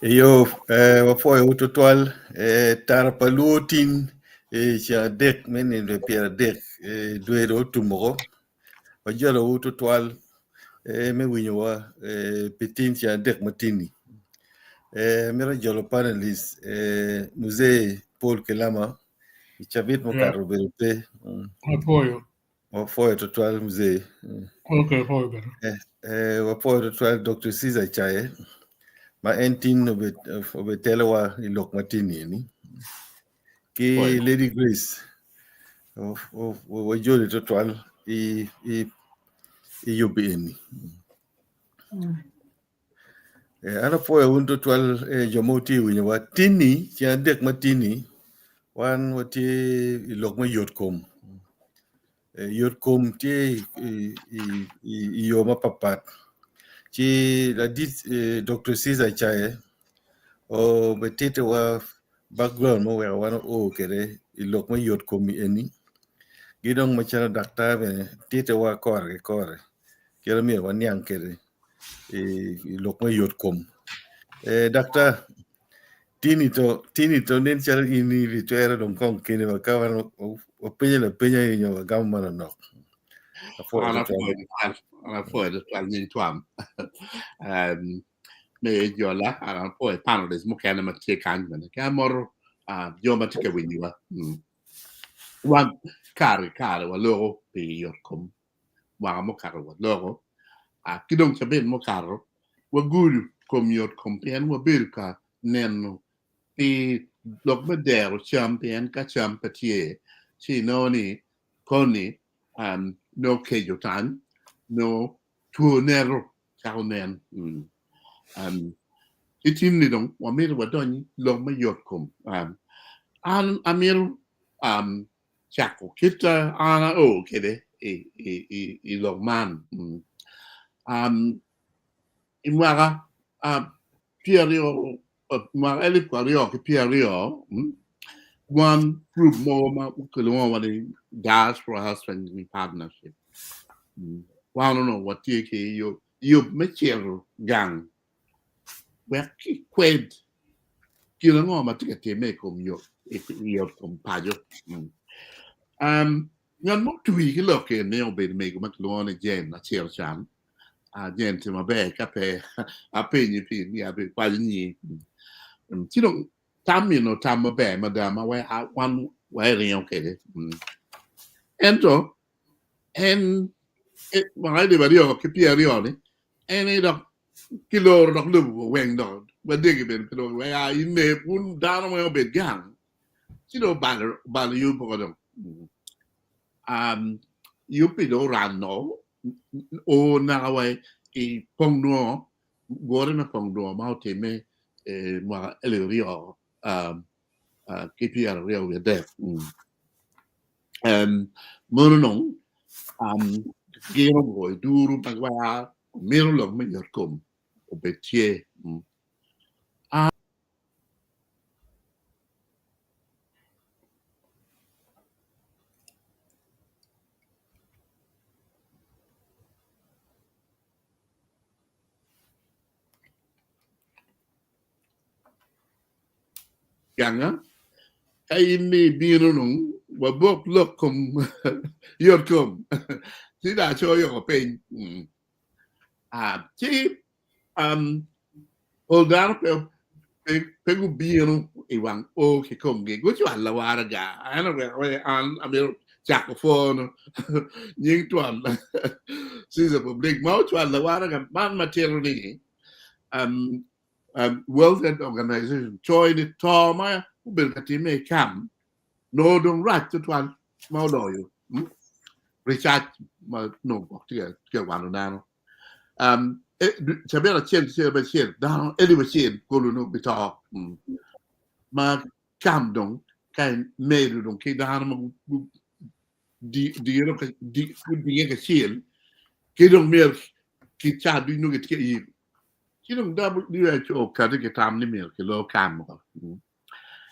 Yo, wafoy utotwal, tarpalutin, cha dek menin de pier dek, duero tumoro, wajalo utotwal, me winyowa, pitin cha dek matini. Mera jolo panelis, muzee Paul Kelama, ichabit Yeah, mokaro berote, apoyo. wafoy utotwal muzee. Okay, apoyo better. Wafoy utotwal Dr. Caesar Chaye, ma entin obetelewa ilok matini ni. Ki Apoyo. Lady Grace wajoli totwal i UBN. Ana po un totwal jomoti winyo wa tini chia dek matini wan wati ilok ma yot kom. Yot kom ti i yo ma papat. Chi la dit Dr. Caesar Chaye o betete wa background mo wa wan o kere ilok ma yot kom eni. Gidong machana daktar be tete wa kore kera mi wa nyang kere lok ma yot kom daktar tini to nen chal ini ritera dong kong kene wa kawan o penya yo gam mana no afo to Ana foi de tal ni tuam. Me jola ana foi panelist mo kana ma ke kan men ka mor yo ma tike winiwa. Wan kare wa logo pe yor kom wa mo kare wa logo kidong chaben mo karo wa guru kom yor kom pen wa bil ka nen pi lok ma der champion ka champatie si no ni koni no ke jotan no tu nero chao nen itim ni dong wa mir wa doni lok ma yor kom an amir chako kita ana o kede i lok man imwaga Pierio ma elip kwario ke Pierio one group more ma kulon wa the diaspora husband partnership wa no what take you mechero gang we ki kwed kilo ngo ma tike me kom yo yo kom pajo ngan mo tui ki lo ke ne obe me ko ma kulon jen na cher chan gente ma be cape a pegni figli a be quasi ni ti non tammi no tamma be madama we a one we rion che ento en ma de vario che pierioni en e do ki loro do lu wen do we digi ben kilo we a in me un dano me be gang ti do bal yu po do yu pi do ranno o na we i pongno gore na pongno ma o teme ma ele rio che pier rio we de mono non gero boy duru pagwa mero lo me yor kom o betie ganga kai ni biro non wa bok lo kom yor kom si da cho yo pe chi ol dar pe gu biro e wan o che kom ge go chwa la wara ga ana we an amir saxophone nying tuan si za public mau chwa la wara ga man material ni World Health Organization join it Toma bil ka time kam no don rat to one mau do you Richard ma no ke wan na no sabera chen be chen da eli be chen ko no bita ma kam don kan me don ke da ma di ro ka di ke chen ke don mer ki cha du no ke yi ki don WHO ka de ke tam ni mer ke lo kam ko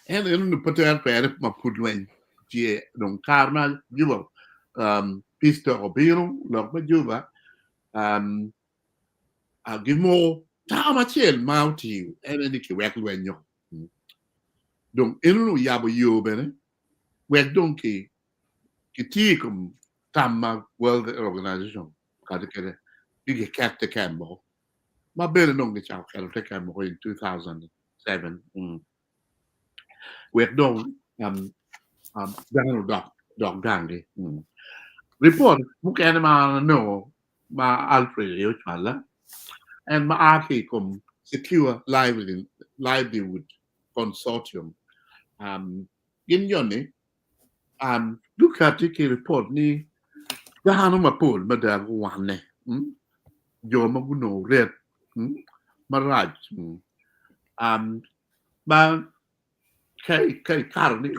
en no poter per ma pudwen die don karma jubo pista obiro lo ma juba a gimo ta ma chel ma ti ene ni ki wek lwen yo donc enu ya bo yo bene wek donc ki ti kum tamma world organization ka de kede ki kat te kambo ma bene non ni chao ka te kambo in 2007 wek donc dang dog dangi report mukene ma no ma Alfred yo chala and ma aki kum secure livelihood consortium in yoni look at the report ni dahano ma pol ma da wane jo ma guno red ma raj ba kai kar ni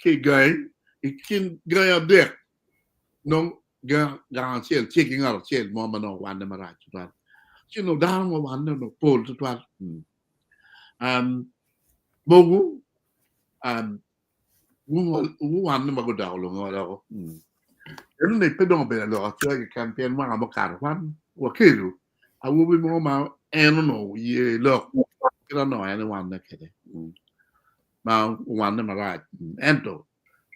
ke gay ikin gay de non ga chel checking out chel mo ma no wane ma raj ba chino dahano ma wane no pol to twal bogu wane ma go dawlo ngoro enu ne pedon be lo che campaign ma mo kar wan wo kelu awu bi mo ma enu no ye lo kira no ene wan na kede ma wan na mara ento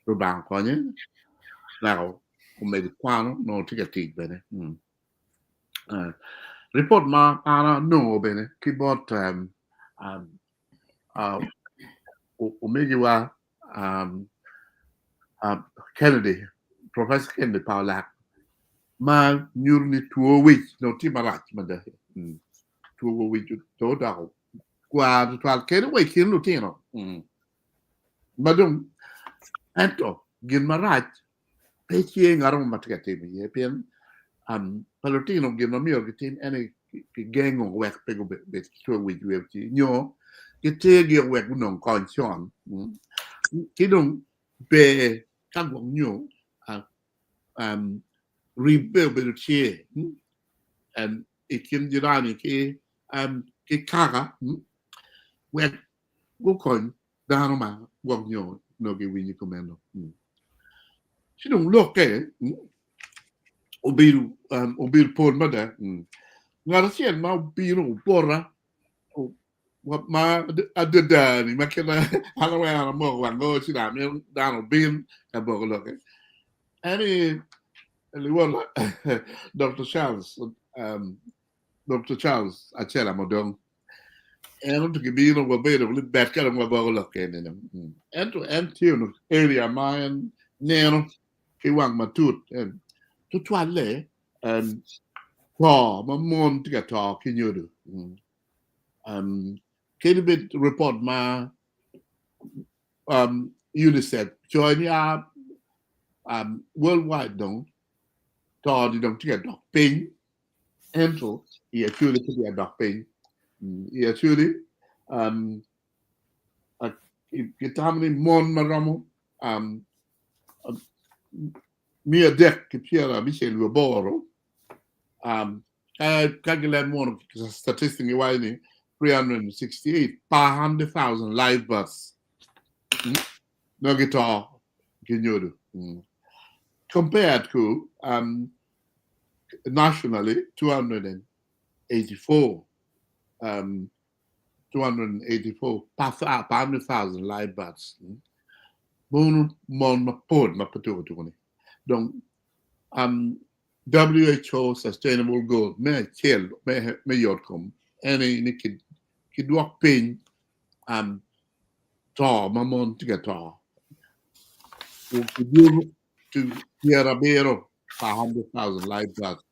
ro ban ko nye lao o me di kwano no tigati bene report ma ana no bene ki bot o me wa Kennedy Professor Kennedy Paula ma nyurni tuo wich no ti marat mada tuo wich to da kwa twal kene we kin lutino badum ento gin marat pe chi ngaro matkati ye pen palutino gin no mio gitin ene ki gengo wek pego be tuo wich we ti nyo kite gi wek non konchon kidum be kagong nyo rebuild the chair and ikin jirani ki kaka wek go kon dano ma wong nyo no gi winyi komendo sinong loke obiru pol mada ngara sien ma obiru porra what ma adedani makena halawa mo wango sina me dano bin ka bogo loke any well, Dr. Charles Achela Modong and to give you a bit of bad kind of look in him. And to enter area mine, Nano, Kiwang Matut, and to Twale, and Paul, my mom to get talk in you do. Can bit report my UNICEF join ya worldwide don't. Tao đi đồng chí đọc pin em số ý chưa đi cái đọc pin ý chưa đi cái tham này mon mà ramo mia deck cái phía là bị chơi lừa boro cái lên mon statistic như vậy này 368 500,000 live births nó cái to cái nhiều được compared to nationally 284 500,000 live births mon ma pod ma patu ni donc WHO sustainable goal me chel me yotkom any ni ki dwok pin to ma mon tiga to to Tierra Bero 500,000 live births.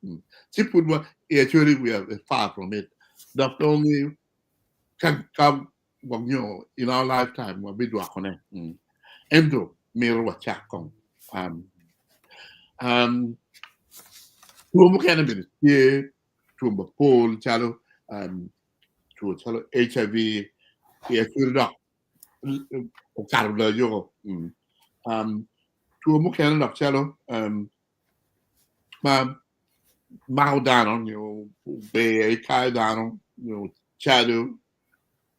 Chipwood, actually, we are far from it. The only can come in our lifetime, we'll be doing it. Endo, mirror what chakong. To cannabis, here, to pole, chalo, to chalo HIV, actually, doc, Carlo, to a mukhen of cello, Mao Dano, Bay Kai Dano, Chado,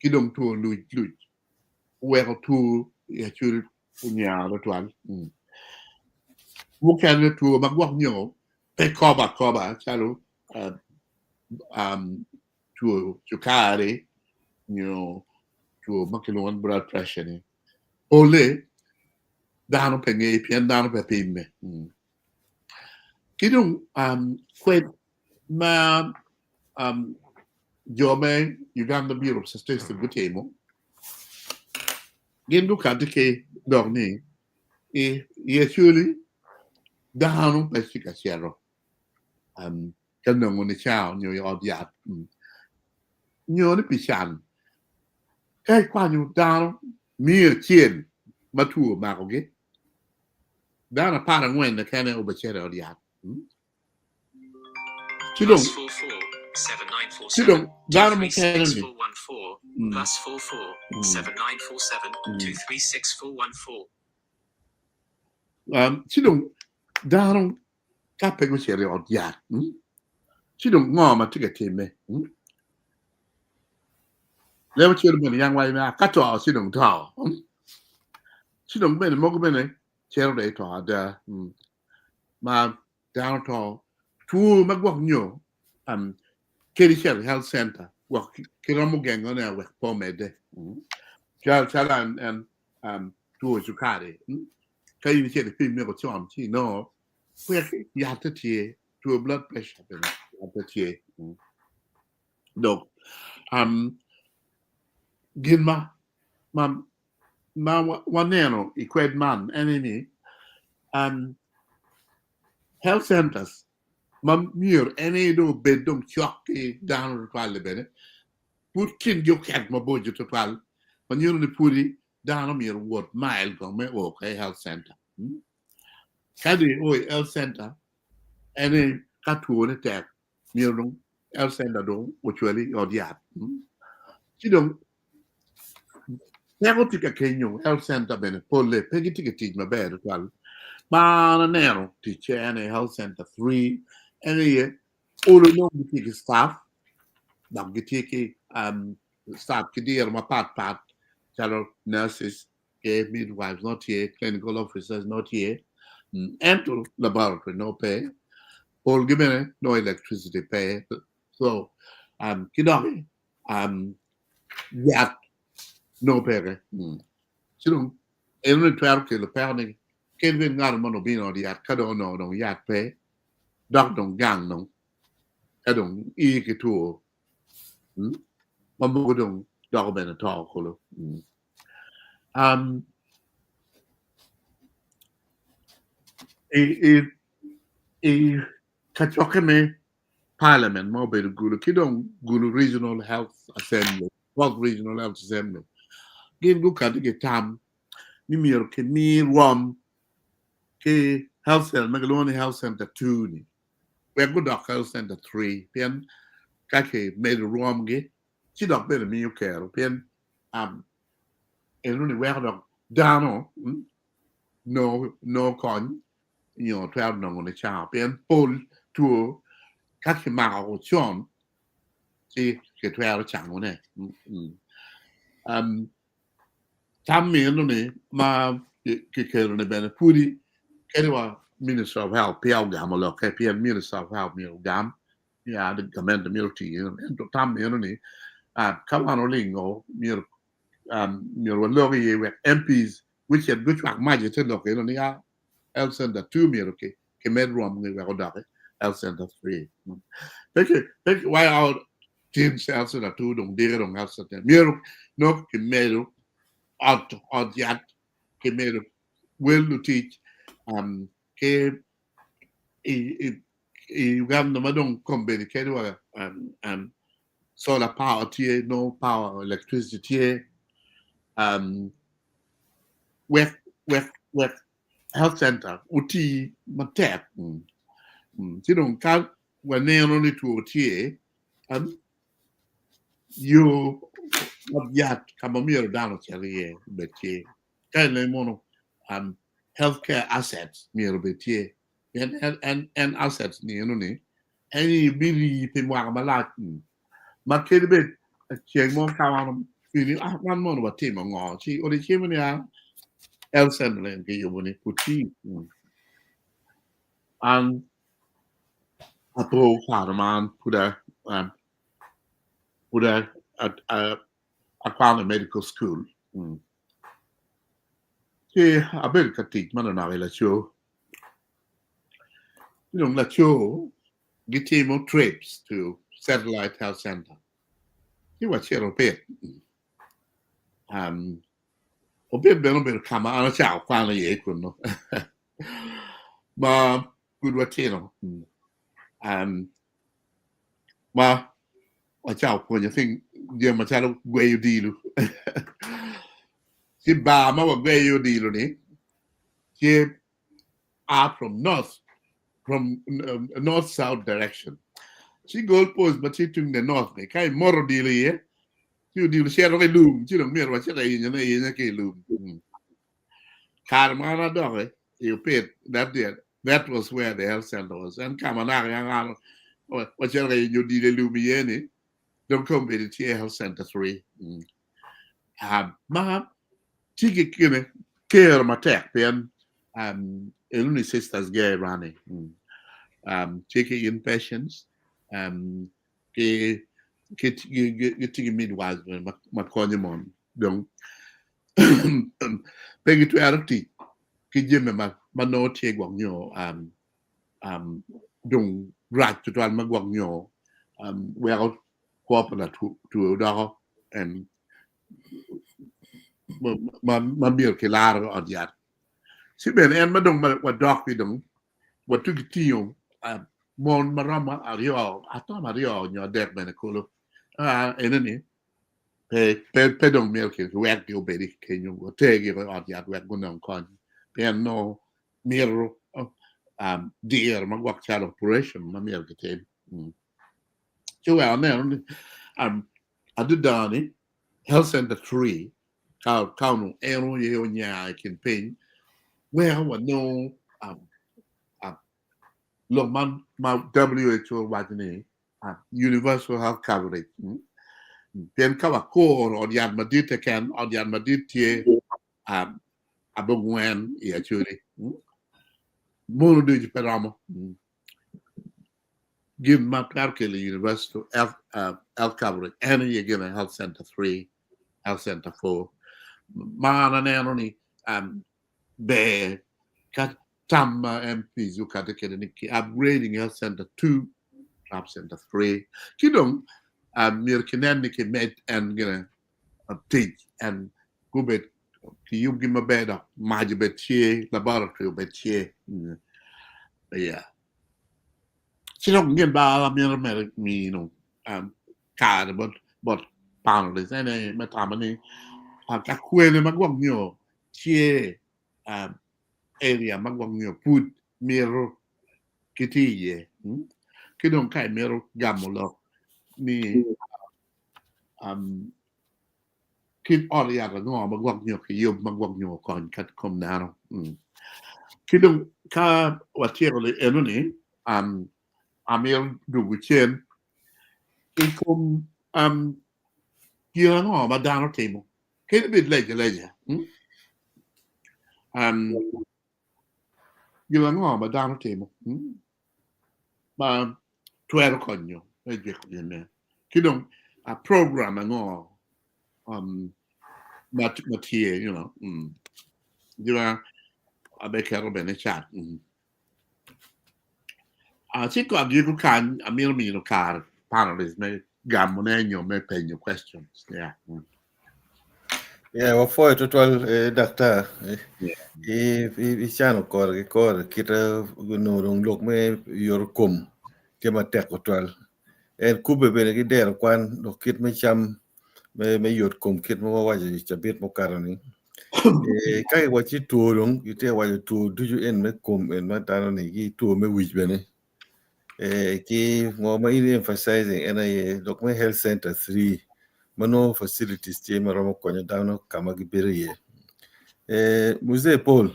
Kidum to Louis, where to actually Punya, that one. Mukhen to a Magwak, Pe Coba, Chalo, to carry, to makiluan blood pressure ni. Ole, dano pengi pian dano pe pime. Kidung, kwet, ma, jome, Uganda Bureau of Statistics Butemo. Gen look at the K dogni, actually, dano pe sika siero. Kanong on the chow, your yard. Ni pishan. Kai kwanyu dano, mere chien, matu makoge. Dana para ngwen na kane obachere on yard. Plus 44 7947 236 414 plus 44 7947 236 414. Chidong dano kape go chere on yard. Chidong ngoma tiga time. Lewa chere ben yang wai na kato chidong tao. Chidong ben mogo ben chere de to ada. Ma down to tu magwak nyo. Kelly Health Center, work Kiramo gang on our work pomade. Chala and to Zucari. Can you say the female charm? No, where you have to tear to a blood pressure. No, Gilma, Mam, one nano, equate man, enemy, health centers. Mam muir any do bedroom chocky down the bene. Put kin yo cat my budget to pal. When you're the puri down on your word mile from my okay health center. Caddy oi health center any catu attack near health center do which really or the app. You don't never take a kenyo health center bene pull peggy ticket my bed as well. Man nero teacher any health center 3 any all along the staff. Dam gitiki staff kidir ma pat chalo nurses midwives not here, clinical officers not here, and laboratory no pay, all given no electricity pay. So kidogi yat no pay. Chilum every 12 kilo pounding Kelvin ngar mono bino di yat kado no yat pay, dog don't gang no kadong kitu. Mamudong document at all. Kachokeme Parliament, Mobile Gulu, Kidong Gulu Regional Health Assembly, World Regional Health Assembly. Give look at the time, Mimir Kemi Rom, K Health Center, Megaloni Health Center 2, we're good Health Center 3, Pian Kake made a Rom gate. She don't better me you care. Pen and only where dog down no con 12 no on the child. Pen pull to catch him out or John. See get 12 chang on it. Tam me only ma kicker on the benefudi. Anyway, Minister of Health, Piao Gamma, Pian Minister of Health, Gam. Yeah, the command the military and to Tam me only. Kawalingo, your lobby with MPs, which had which are major look in the L Center 2 Miroke, Kemed Rom, we were done, L Center 3. Thank you. Why our team L Center 2 don't dear on L Center Miro, no Kemedo, out yet, Kemedo, will to teach, Uganda Madon Combine, and solar power tier, no power, electricity with health center, uti matep. You don't count when they only to tier, you not yet come a mirror down here, but kind of mono healthcare assets near the and assets near no any believe in Wagamalat. Ma kedi be cheng mon kawan fini one mon wa team ngo chi ori chi mun ya el semble ke yobuni puti an apo farman puda would I found a medical school. I bet I teach man na la show. La show get him trips to Satellite Health Center. He was here a bit. A bit better come on a chow finally no. Ma good what ma a chow when you think dear Machado where you deal. She ba ma where you deal ni. She are from north south direction. She goalpost but she took the north. Kai more deal here. You deal share of a loom. You don't mean what you're in a loom. Carmana dog, you paid that did. That was where the health center was. And Kamana, what you're you did a lumiere. Don't come with the health center 3. Ma, Chiki care my tech, then only sisters gay running. Chiki inpatients, getting midwives when Maconimon don't peg it to Arati. Kijim no take one yo don't right to try magwang yo well cooperative to dog and my beer killer or yet. See ben and madong what dog we don't what took it to you mon marama ario atom ario in your deck benacolo enemy pedong milk is wet you baby can you take it or yet we're going on con no mirror dear magwak child operation my milk team so well now I do down health center 3 count ero nya campaign well what no look man WHO what name universal health coverage then cover core or yan madit can or yan madit tie abogwen actually mono do peramo give my particular universal health coverage and you give a health center 3 health center 4 man and only be cut some MPs who cut upgrading health center 2 health center 3 kidong mir kinenike met and gonna teach and go bet you give me better maj bet laboratory bet yeah she don't get ba mir me no card but panelists and matamani ka kwele magwang yo che area magwang yo put miro kiti kidong kai miro gamolo ni kid all ya ga no magwang yo ki yo magwang yo kon kat kom na kidong ka watiere enoni amir du chen ikom girang ma dano temo kid bit leja girang ma dano temo ma tuero konyo e kidong a program ngo matie you know dira abekero bene chat si ko agiku kan amir mi no car panelists me gamonenyo me penyo questions yeah wa foi total doctor i chano kor kita no lok me yor kom ke ma tek total kube bene ki der kwan do kit me cham me yot kom kit mo waje chabit mo karani kai wachi tuorong ite waje tu du en me kom en ma tano ni ki tu me wich bene ki mo ma ini emphasizing and dok me health center 3 mano facilities che maramo konyo dano kama gibere muse Paul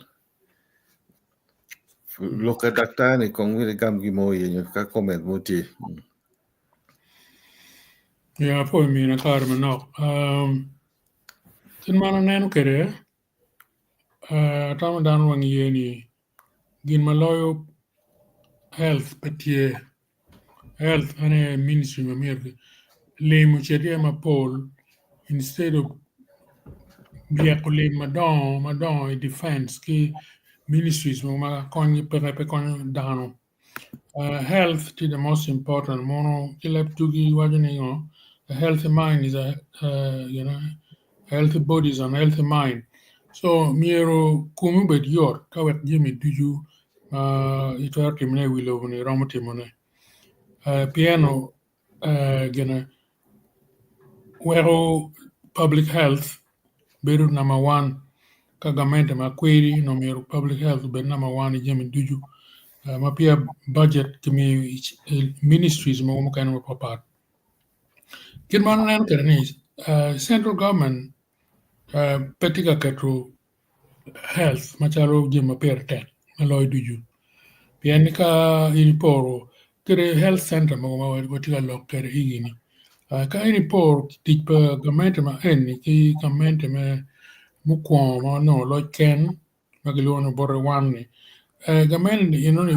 loka daktari kong wile gam gimo ka comment moti Yeah, poi mi na karma no. Tin mana nenu kere. Tama dan wang yeni. Gin maloyo health petie health and ministry America. Lame ma Paul instead of biakule madon defense ki ministries ma konyi pe dano. Health is the most important. Mono kilap tugi wajani a healthy mind is a healthy body is a healthy mind. So miero kumu bet yor kawet jimi duju ito timne wilo ni ramotimone. Piano gana wero public health beru number 1 kagamente makwiri no miero public health be number 1 jimi duju. Mapia budget kimi ministries mo kan mo papat. Kirman nan kerni central government petika katro health machalo jima perte maloy duju. Pianika iniporo kere health center mo watika lok kere higini. Ka iniporo tipa government ma eni ki government me mukwa ma no loy ken magilono borre wani. Government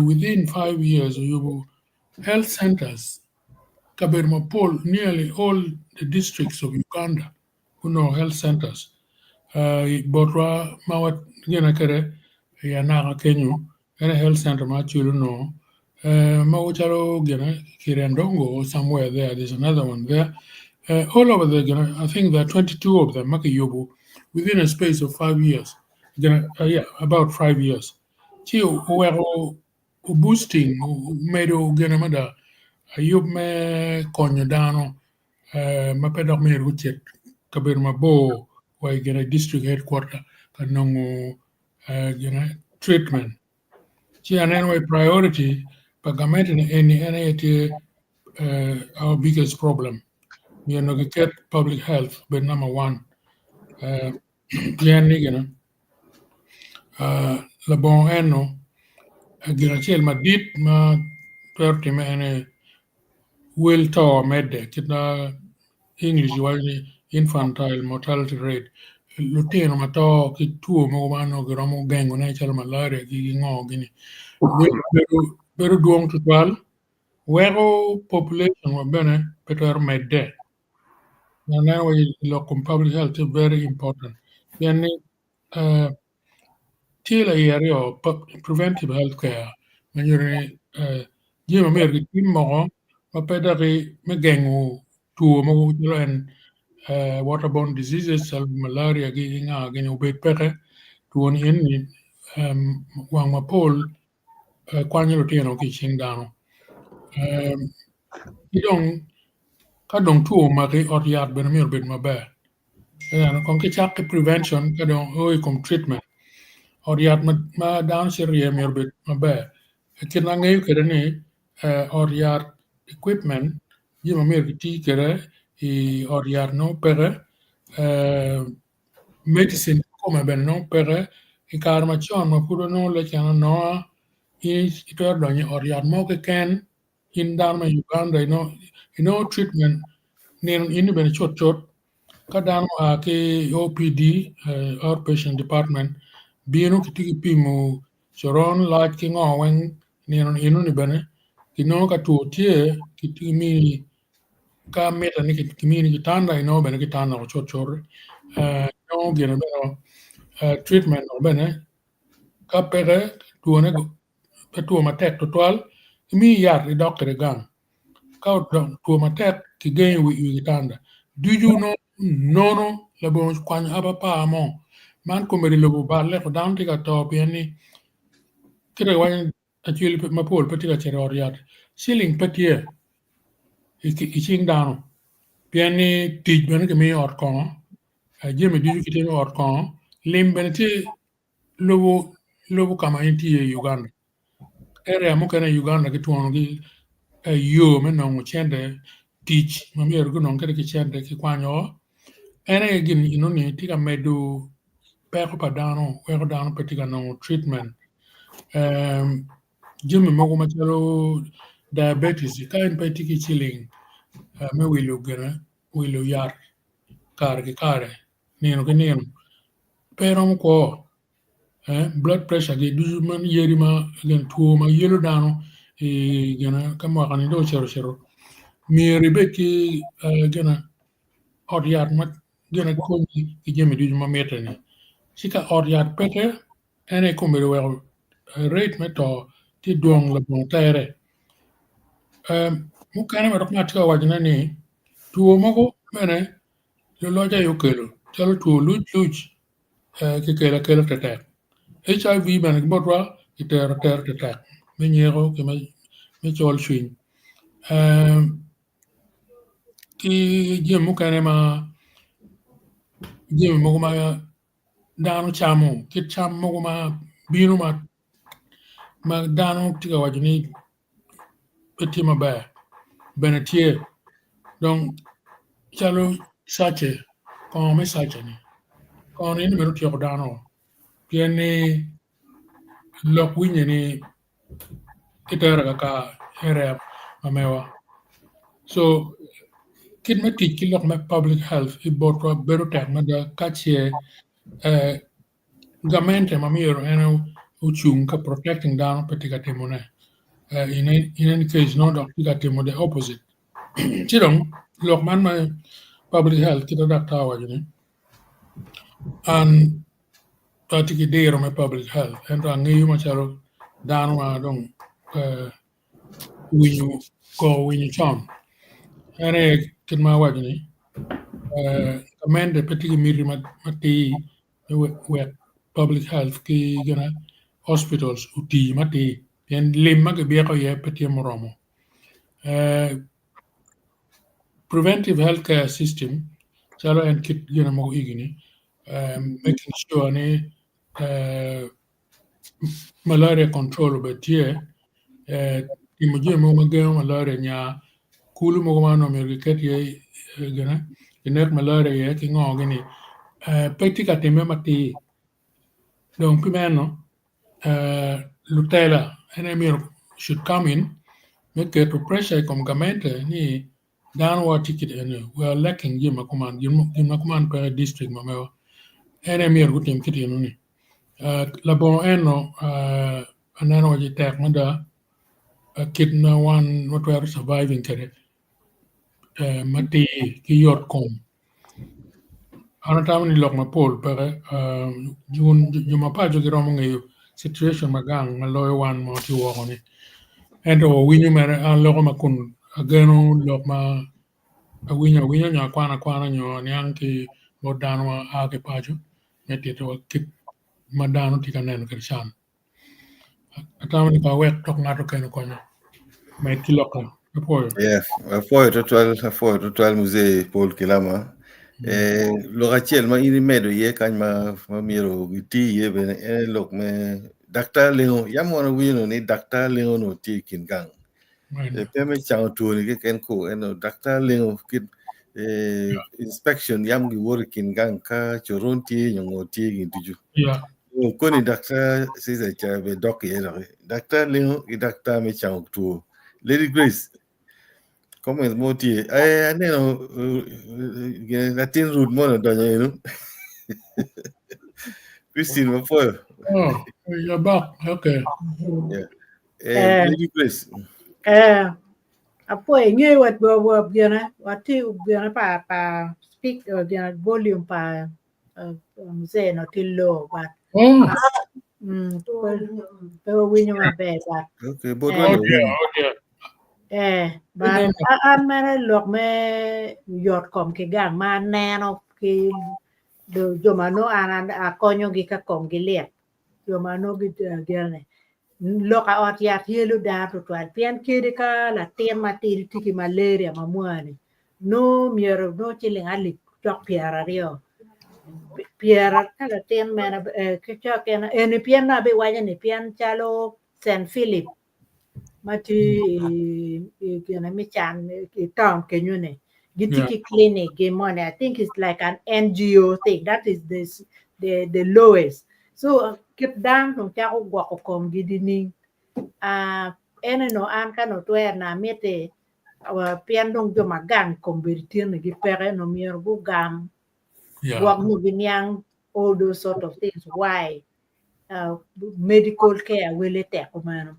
within 5 years you health centers Kabermapol, nearly all the districts of Uganda who know health centers. Botra mawat gena kere ya naga Kenyu, and a health center machilu no. Mawacharo gena Kirandongo or somewhere there. There's another one there. All over the gena, I think there are 22 of them, Makiyobu, within a space of 5 years. About 5 years. Chio wero boosting medo gena mada ayub me konyo dano ma pedok me ruchet kabir ma bo wa gena district headquarter kanongo gena treatment chi anen way priority pagament in any our biggest problem you know get public health but number 1 yani gena la bon eno gena chel ma dit ma perti me ene will to medde kita English wali infantile mortality rate lutino mato ki tuo mo mano gromo gengo na chal malaria gi ngo gini beru duong to twal wero population wa bene better medde na we local public health is very important yani tila area of preventive health care when you're jima mer gi timo ma pedari me gengo tuo mo julen waterborne diseases malaria gi nga gi ubet peke tuon in wang mapol kwanyo tino ki chingdano idong kadong tuo ma ki oryat ben mir bet maber kon ki chak prevention kadong oi kom treatment oryat ma down serie mir bet maber kina ngai kedani oryat equipment yima mir ti kere i oryat no pere medicine come ben no pere i karmachon ma puro no le chana no i to donyo oryat mo ke ken in down ma Uganda treatment in ben chot ka down ke OPD outpatient department bieno kitigi pimu choron lach ki ngowen ni bene ka tuo tie kitigi mi ka meta ni kimini kitanda bene kitanda ko chot gene beno treatment bene ka pere tuone tuo matek to twal mi yar i doctor gang ka tuo matek ki gen wi kitanda do you know no la bon kwan aba pa mo man ko meri lo ba le ko down tika to piani kire wan actually ma pol petika chere oriat ceiling petie iching down piani tij bene ke mi or ko jemi di kite mi or ko lim bene ti lobo kama inti Uganda area mo kana Uganda ki tuono gi yo me no chende tij ma mi ergo non kere ki chende ki kwanyo ene gin ni tika medu pero padano wero dano petika no treatment jimi mogo machalo diabetes ka en petiki chilling me wilu yar kare nino ke nino pero mo ko blood pressure ge du man yeri ma gen tuo ma yelo dano gana kama kani do chero mi ribeki gana oryat mat gana konyi jemi du ma metani sika oryat pete ene kumbe wel rate meto ti dong la bon tere mu kana ma rokna tiwa wajna ni tuo moko mene lo loja yokelo chalo tuo luch ke kela tete HIV bana gbotwa itero tete me nyero ke me chol swing ki jemu kana ma jemu moko ma dano chamo ki cham moko ma binu ma dano tiga wajni etima ba benetie donc chalo sache kon me sache ni kon ni mero tiyo dano pieni lok winye ni kitera ka ere mamewa so kid me teach ki lok me public health I botwa beru tek ma da kachie gamente mamiro eno uchung ka protecting dano petika timone in any case no dok tika timo the opposite chidong lok man ma public health kita dakta wajini and tatiki dero me public health and rangi ma chalo dano ma dong winyu chon ene kin ma wajini amende petiki miri mati we public health ki gana hospitals uti mati yen limma ke biya ko ye peti moromo preventive healthcare system chalo en kit gana mo igini making sure ni malaria control betie imuje mo mageno malaria nya kulu mo ma no me ket ye gana inek malaria ye ki ngo gini petika teme mati donc pimeno Lutela enemy should come in make it to pressure comgamente ni downward ticket and we are lacking yima command per district mameo enemy gutim kiti ni la bon eno anano ji tek mada kid na one what we are surviving kere mati ki yot kom anatama ni lok ma pol per juma pa jo giromo ngeyo situation magang maloy wan mo ti wo ni ento winyo mere an loko makun ageno lok ma winyo nya kwana nyo nyang ki modano ma ake pajo meti to kip madano tika neno krishan atama ni pa wek tok ngato keno konya meti loko apoyo foi total musée Paul Kilama lo rachel ma ini medo ye kan ma miro giti ye bene lok me Dr. Leo yamona wino ni Dr. Leo no ti kingang peme chang tu ni ke ken ko eno Dr. Leo kit inspection yam gi wor kingang ka choron ti nyongo ti gi tuju ko ni Dr. Cesar Chabe doc ye Dr. Leo i Dr. me chang tu Lady Grace como es moti aneno Latin root mo na doña no Christine ma foi you're back okay Lady Grace apoy nyoy wat bo biana wati biana pa speak biana volume pa mzee no tillo but pero winyo mabe but okay but but an mere lok me yot kom ke gang ma neno ki do jomano an akonyo gi ka kom gi liet jomano gi gerne loka ot ya hielu da to twal pian kiri ka la tien mati tiki malaria mamwani no miero no chiling ali chok piara rio piara kala tien mena ke chok en pian na be wanya ni pian chalo St. Philip mati gena mi chan town kenyune gitiki clinic gemone I think it's like an NGO thing that is the lowest so keep down to chako gwako kom gidini ene no an kano twer na mete pian dong jo magang convertir gi pere no mier bu gam wag no ginyang all those sort of things why medical care will it take man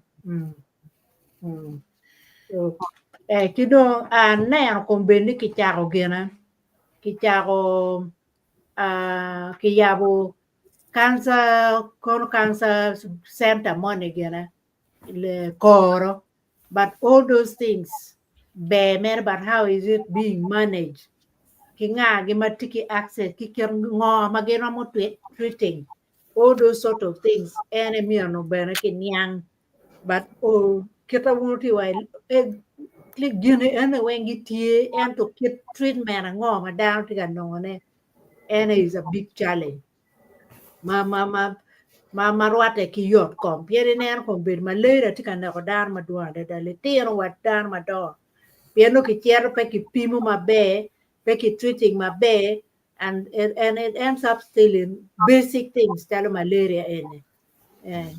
So kido neno kon bendi ki chako gena ki chako ki yabo cancer center money gena le koro, but all those things be mer but how is it being managed ki nga gi matiki access ki ker ngo magena mo treating all those sort of things enemy no bene ki nyang but kita wuti wa click gene ene wengi tie and to keep treatment ngo ma down to no ne and is a big challenge ma marwate ki yot kom piere nen kom bir malera tika na ko dar ma duande da le tiro wat dar ma do pieno ki chiero pe ki pimo mabe pe ki treating mabe and it ends up still in basic things tell malaria ene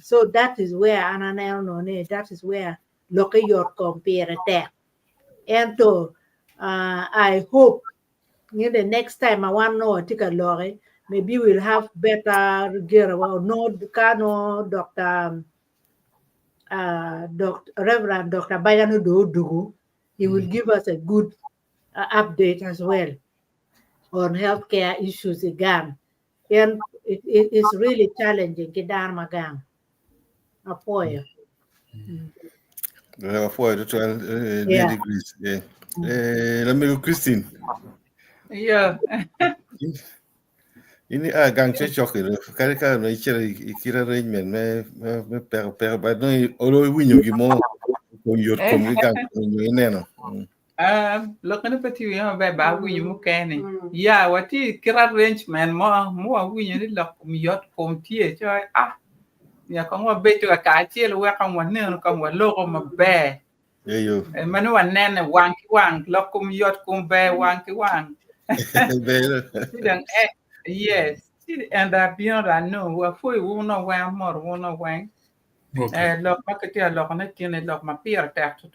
so that is where ananel no ne that is where look your compare that and to I hope the next time I want to take a lorry maybe we'll have better gear or no Dr. Reverend Dr. Bayano Dodugu. He will give us a good update as well on healthcare issues again. And it is really challenging. Kidarma gang. Apoya. Apoya to 12 Yeah. degrees. Yeah. Let me go, Christine. Yeah. Ini gang chok kare ka no ikira arrangement me per ba no olo winyo gi mo ko yor kom gi gang no neno. Lokana pati wi ma ba wi mu kene. Ya wati kira arrangement mo wi ni lok mi yot kom tie cho ya ko mo be to ka tie lo wa kan wa ne ko wa lo ko ma be. Yo. Manu wa nene wang lok kom yot kom be wang. Sidang yes. And beyond I know wa foi wo no wa mor wo no wa. Lok ma ke tie lok na tiene lok ma pier ta to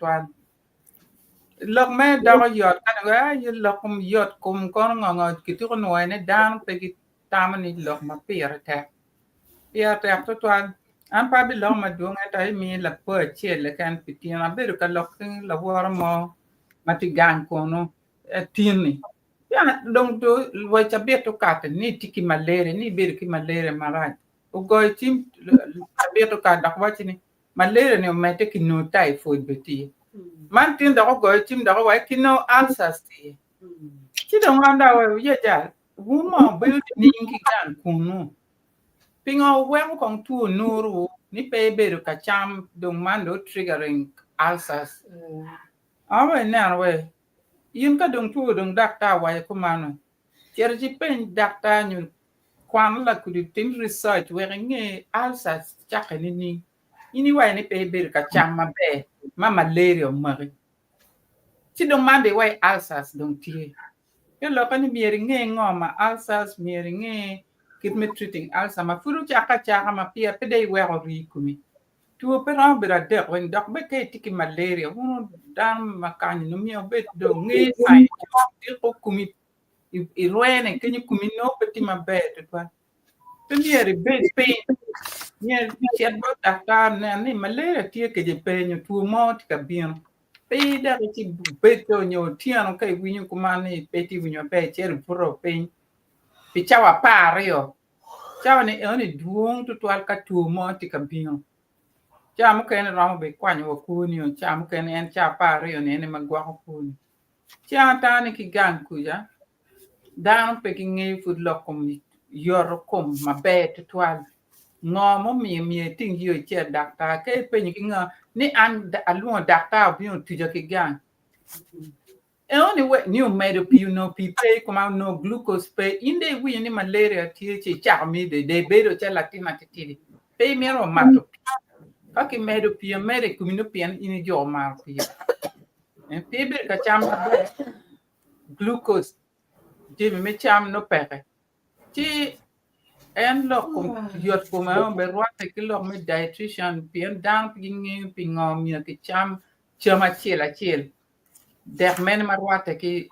lok me da yot kan ga y lok yot kum kon ngo ki tu no ne dan pe ki tam ni lok ma pier ta to an pa bi lok ma du nga ta mi la po che le kan pi ti na be ka lok la war mo ma ti gan ko no tini ya dong to wa cha be to ka ni tiki malere ni be ki malere mara o go tim be to ka da wa ni malere ne me te ki no typhoid beti man tin da go tim da wa kino answers ti ti da wanda wa ye ja wu mo be ni ki kan kunu pingo we ko tu nuru ni pe be ka cham dong man do triggering ulcers awe na we yin ka dong tu dong dakta wa ko manu cherji pen dakta nyu kwan la ku tim research we nge ulcers cha ni ini wa ni pe be ka cham ma be ma malaria mari ti dong man de wa ulcers dong ti yo lo kan mieri nge ngoma ulcers mieri nge kit me treating ulcer ma furu cha ma pia pe de we ri kumi tu pe ran bra de when dok be ke tiki malaria wono dan makani no mi obet do nge sai ti ko kumi i roene ke ni kumi no pe ti ma be to pa pe mieri be pe mieri chet bo ta ni malaria ti ke je pe nyu tu mo ti ka bien pe da ti be to nyo ti an kai wi nyu kuma ni pe ti wi nyu pe cher pro pe pi chawa pario chawa ni oni duong to al ka tu mo ti ka bien cha mo ken ram be kwa nyu ku ni cha mo ken en cha pario ni ne magwa ku ni cha ta ni ki gan ku ya dan pe ki ngi fu lo kom yor kom ma be to al ngo mo mi ting yo che dakta ke pe ni nga ni an alu dakta bi on tuja ke gan e only way new made up you know people come out no glucose pe inde wi ni malaria ti che cha mi de be do che latina ti pe mi ro mato ka ki made up you made ku mi no pian ini jo ma pi e pe be ka cham glucose ti mi cham no pe ti en lo kom yot ko ma be roate ki lo me dietitian pien dan pingi pingom mi ki chama chiela der men ma roate ki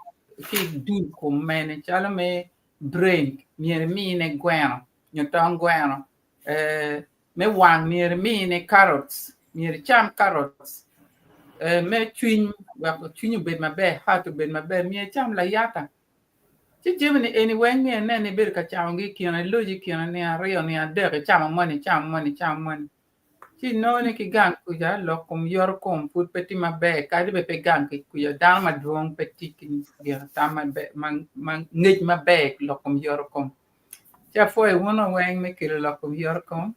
du ko men chala me brain mi ne guano nyo ton guano me wang mi ne carrots mi cham carrots me chwin wa chwin bet maber how to bet maber mi cham la yata chi jimni anyway mi ne ber ka cham gi kiana loji kiana ne ario ne ade cham money chi no ne ki gang ku ja lo kum yor kom put peti maber ka de pe gang ki ku ya dal ma duong peti kin ya tam man ngej maber lo kum yor kom cha foi wono weng me ki lo kum yor kom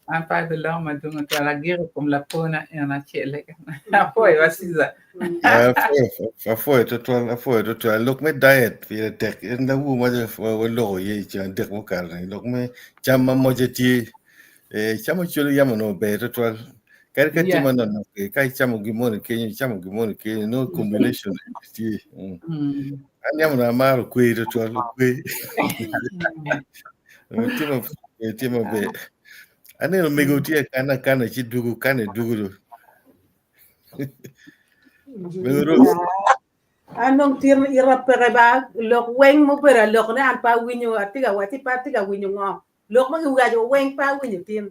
an pa de lo ma dunga to la giro kom la pona e na chele na foi wasiza Foi total look me diet fi tek na wu ma de lo ye chan dek mo kal look me chama mo je ti chama chulo yama no be total kar ka ti Yeah. man no kai chama gimon ke no combination ti an yama na ma ko total ko ti ma be ane no me go ti kana chi dugu kana dugu anong tir ira pere ba lok weng mo pere lok ne an pa winyo atiga wati pa tiga winyo ngo lok ma ga jo weng pa winyo tin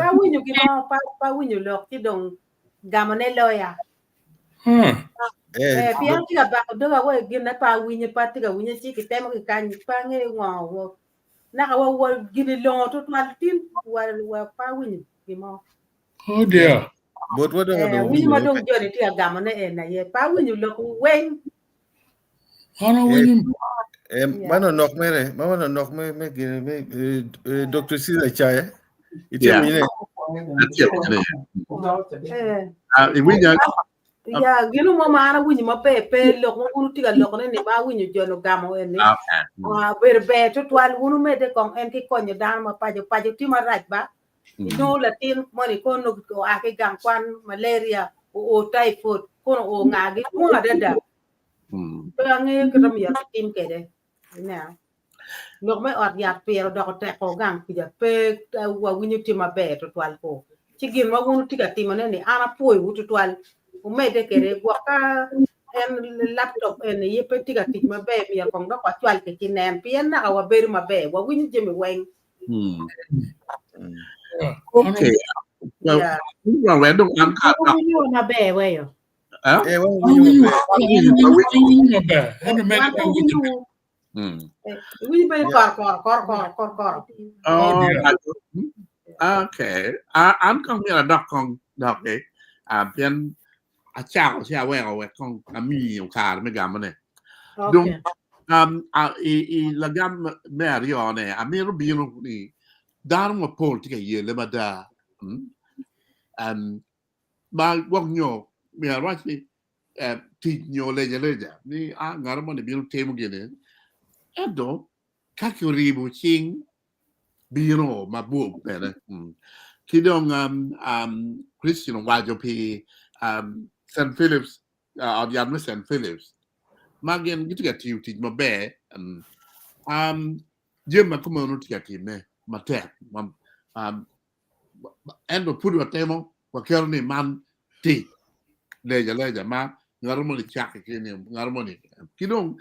pa winyo ki mo pa winyo lok ti dong gamane loya pian tiga ba do ga we gina pa winyo chi ki temo ki kan pa nge ngo na ka wo gini lo to mal tin wa pa winyo ki mo Oh dear. But what do winyo ma dong joni tiga gamane na ye pa winyo lok weng Ano winyo mano nok me Dr. Sila Chaya ite winyo ya gino mo mana winyo ma pe lok mo unu tiga lok ne ma winyo jono gamo ene ber be to twal unu me de kon en ki konyo dan ma pajo ti ma raj ba no latin moni ko no ko ake gang kwan malaria o typhoid ko o ngagi mo da to ange ko tam ya tim kede na lok me or ya pero do te ko gang ki ja pe wa winyo ti ma be to twal ko ci gin ma unu tiga ti ma ne ana poy wutu twal o me de kere gwa ka en laptop en ye pe tiga ti ma be ya kon do ko twal ke ci nen pien na wa ber ma be wa winyo jemi weng Okay. Well, we don't want to winyo na be we yo winyo be kor okay. Anh không biết là đọc con đọc đấy. Bên chào we con mi ông khá mới gamma này. Đúng. La gam Mario này, mi rubino ni. Dar mo politica ye le mada. Ba wong nyo mi arwati ti nyo leja ni ngaramo ne biru temu gene edo kakuribu ching biro mabu bene kidong Christian wajo pi St. Philip's of St. Philip's magen gitu ga ti mabe jema kuma no ti ne mate endo puru temo wakero ni man ti leja ma ngarmo ni chake kini ngarmo ni kidong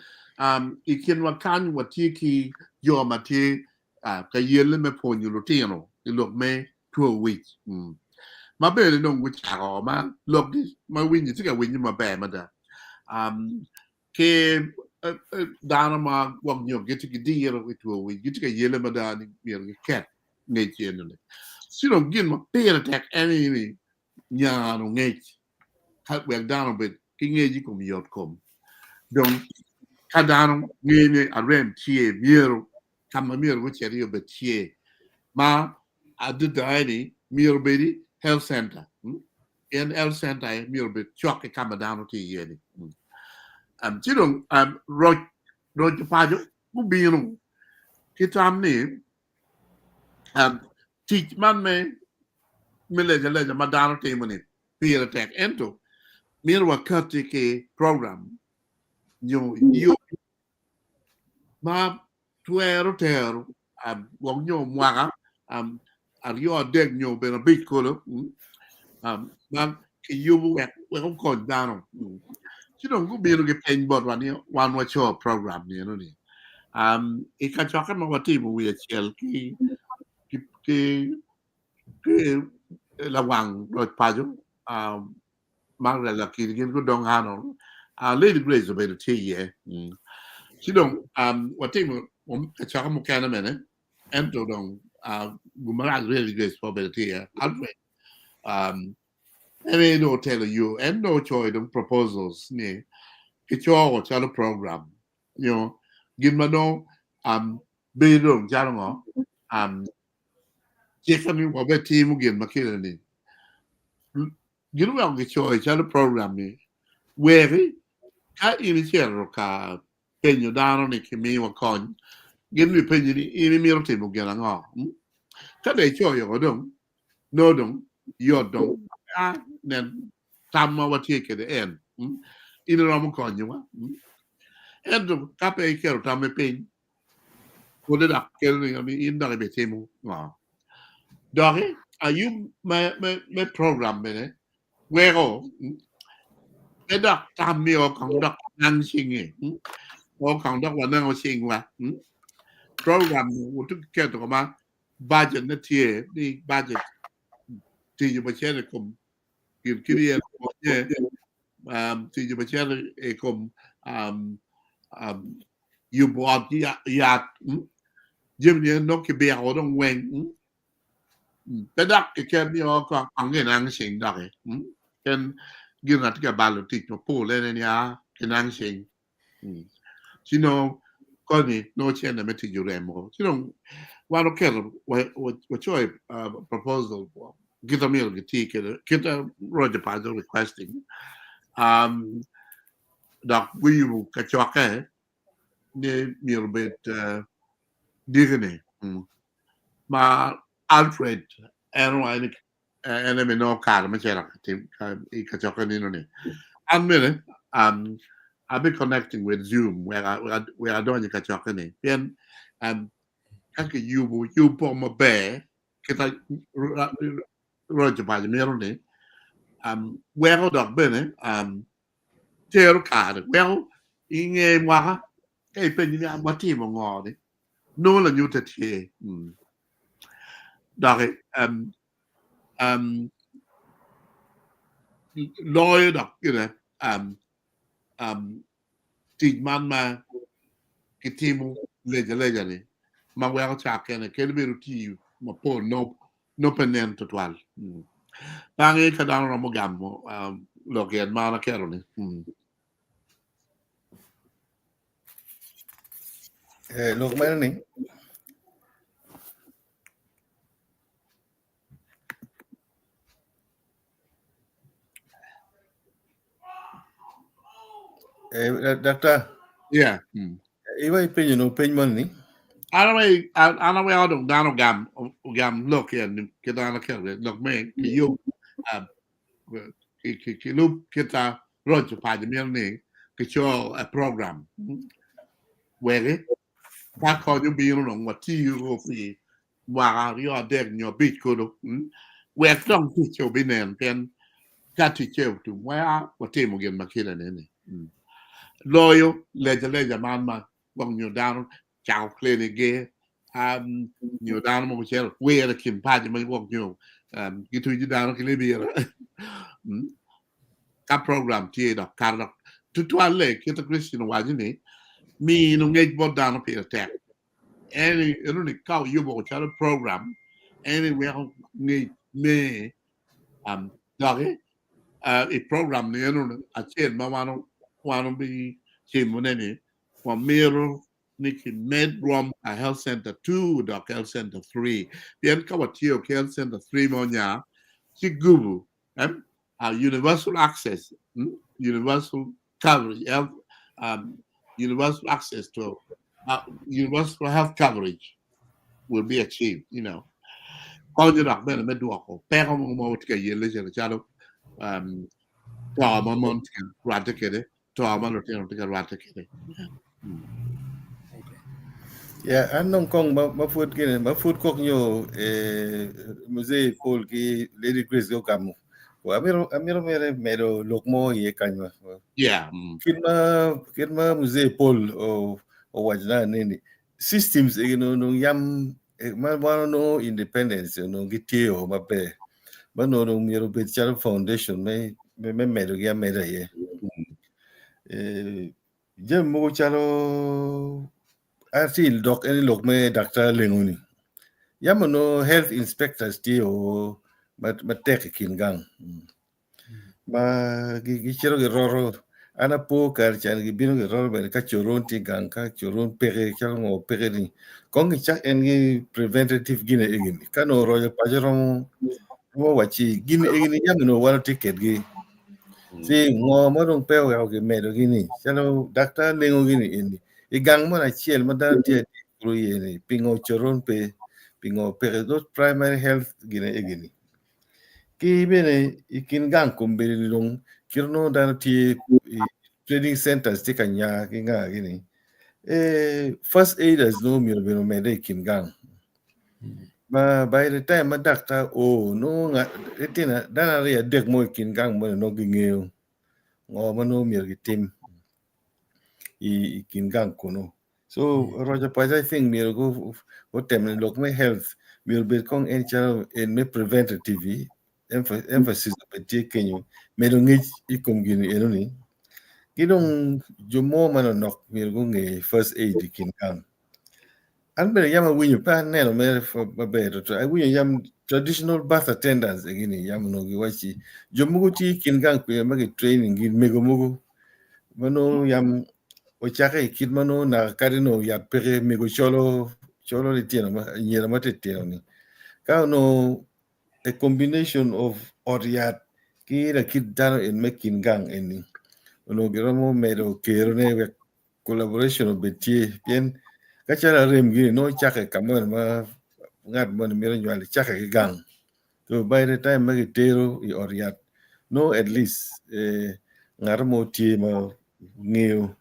ikin wakan watiki yo mati ka yele me ponyu lutino ilok me 2 weeks ma bele no ngucha ma lok di ma winyi tika winyi ma be ma da ke dana ma wong yo geti di yero with 2 weeks geti ka yele ma da ni yer ket ne chenu ne sino gin ma pere tek any nyano ngech hat we down bit kingeji kom yot kom donc kadano ngene arem tie miero kama miero go cheri be tie ma adu daini miero be health center in health center miero be choke kama dano ti yeni chidong roj pajo bubino kitam ni teach man me leja madano ti mani pere tek ento miero wakati ke program you ma tuero tero wong nyo mwaka ario deg nyo be na big kolo ma ke yubu we kon dano chidong go biro ge pen bot one wa show program ni no ni e ka chaka ma wati bu we chel ki la wang ro pajo mang la ki ko dong hano Lady Grace be the tea she don't what thing ka cha mo kana mene ento dong gumara Lady Grace for be the tea Alfred and no tell you and no choice the proposals ni it's your channel program you know give me no be room channel che kami wa be team again makira ni you know ang choice channel program ni where ka initial ka penyo dano ni kimi wa kon give me penyo ni ini mi rote mo gela ngo ka de choice yo dong no dong yo dong nen tamma wa take the end ina ram kon yo and ka pe kero tamme pen ko de dak kero ni ami in da be temu ngo dore ayu me program me where go cái đó tam miêu còn đó năng sinh nghề có còn đó là năng sinh mà program của chúng kia tụi mà budget nó thiệt đi budget thì như vậy là cùng kiểu kia thì như vậy là cùng you bought ya giống như nó cái bèo ở trong quen cái đó cái kia miêu còn ăn cái năng sinh đó cái gina na tika balo tik no po le ne ya kinang sino koni no chenda meti juremo sino wano kero wa choi proposal kita mil giti kita roja pazo requesting dak wiyu ka choke ne mil bit digene ma Alfred and I no car ma c'era I cacciocca di non è a me I've been connecting with Zoom where I don't cacciocca ne then anche you po ma be che ta roger pa me ne where dog bene c'ero car well in wa che pe ni ma ti mo ngodi no la nyuta ti dare lawyer da ti man ma che timo legge ne ma guerra c'ha che vero ti ma po no penento twal bange ka dano mo gammo lo che ma la chiaro ne lo mai ni doctor yeah iwa penyo no penman ni ana we adong dano gam lo che che dano che lo me che io che lu che ta roger pa di ne che c'ho a program where ta ko ju bi no wa ti yu fi wa ri o de nyo bit ko do we tong ti cho bi nen pen ka ti che tu wa te mo gen makila ne loyo leja man ma bong nyo down chao clinic ge nyo down mo che we ra kim pa ji mai bong nyo ki tu ji down ki le bi ra ka program ti da kar da tu alle ki ta Christian wa ji ni mi no nge bo down pe ta any ni ka yu bo cha program anywhere ni me dage a program ni no a chen ma wano bi chimuneni kwa miro niki medrom a health center 2 doc health center 3 bien kawatio health center 3 monya si gubu universal access universal coverage universal access to universal health coverage will be achieved con như đọc bên là bên đuộc của pe không một cái gì lên trên cha đâu mà mon rạt cái đấy mà nó tiền cái rạt cái đấy ya anong kong ba food kine ba food kok nyo musée Paul ki Lady Grace go kamu wa amiro mero lokmo ye kanwa yeah kinma musée Paul o wajna nini systems no yam ma no independence no gitio mabe bano no miro bet charo foundation me medo ya meda ye jem mo charo artil dok any lok me doctor lenguni yamo no health inspectors ti o tek kin gang ma gi chero gi roro ana po kar chan gi bino gi roro be ka choron ti gang ka choron pere ka ngo pere ni kong chak en gi preventative gine egini kano royo pajero mo wachi gine egini yamo no wano ticket gi si ngo mo dong pe wa gi medo gini chalo doctor lengo gini indi i gang mo na chiel ma da ti kru yeni pingo choron pe pingo pere dos primary health gine egini ki bene ikin gang kumbiri long kirno dan ti training centers ti kanya ki nga gini first aiders no mi beno mede ikin gang ma by the time ma doctor no nga etina dana ria dek mo ikin gang mo no gingeo ngo mo no mi gitim ikin gang kuno so roger pa I think mi go what tem look my health mi be kong en charo en me preventative emphasis on taking you medong ikum gini enoni gidong jomo mano nok mirgo nge first aid kin kan an be yama winyu pa neno me for babedo to I winyu yam traditional birth attendants gini yam no gi wachi jomugo ti kin kan pe magi training gin megomugo mano yam o chake kid mano na kadino ya pere mego cholo li tieno ma nyera mate tieno ni ka no a combination of oriat kira kid dano en making gang eni ono geramo medo kero ne collaboration of betie bien kachara rem gi no chake kamon ma ngat mon mero nyali chake gang so by the time magi tero I oriat no at least ngarmo tie ma ngeo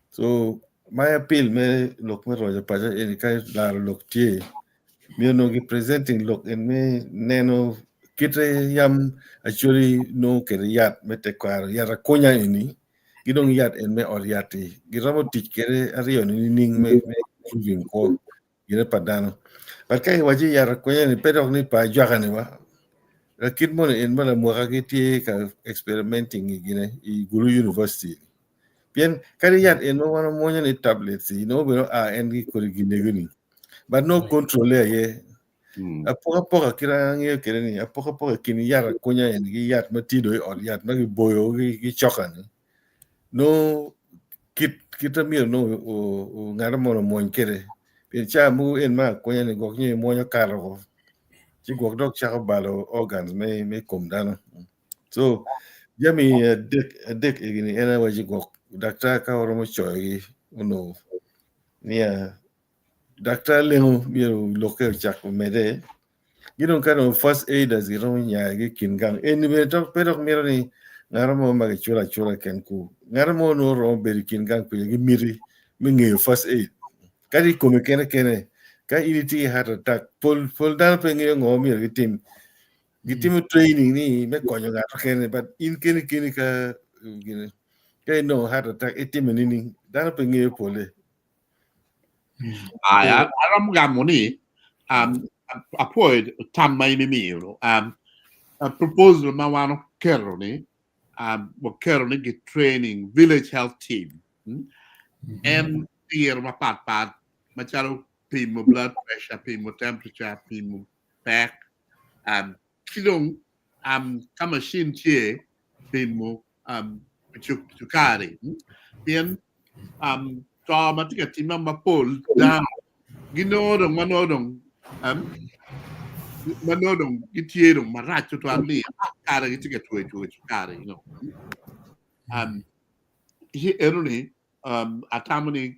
so my appeal me lok me roja paja eni kai la lok tie mi no gi presenting look en me neno kite yam actually no kere yat me te kwar yara konya ini gidong yat en me oriati giramo tik kere ario ni ning me proving ko gira padano but kai waji yara konya ni pedok ni pa jwaga ni wa rakit mo en mala mo ka kiti ka experimenting gine I guru university bien kare yat en mo wana mo ni tablets no pero en gi ko gine gini but no control ye apoka kira ngi kere ni apoka kini yara konya en gi yat matido or yat magi boyo gi chokan no kita mir no o ngara mono mon kere pe cha mu en ma konya ni gok ni mo nya karo ci gok dok cha balo organs me kom dano so yami dek igini ena waji gok doctor ka oro mo choy no nia doctor lengo miro loke chak mede gidon kano first aiders gidon nya gi kin gang en be dok pedok miro ni ngaramo magi chura ken ku ngaramo no ro be kin gang ku gi miri mi ngi first aid kadi ko me kene ka initi heart attack pol dan pe ngi ngo mi gitim training ni me konyo ga kene but in kene ka gine kay no heart attack itim ni dan pe ngi pole aram gamoni apoid tam mai mi a proposal ma wano kero ni wo kero ni get training village health team and year ma pat ma chalo pimo blood pressure pimo temperature pimo back kilong kama shin che pimo chukari bien so ma tika tima ma pol down ginodong manodong gitiedong maracho to ali kare gitika to kare you know he eroni atamani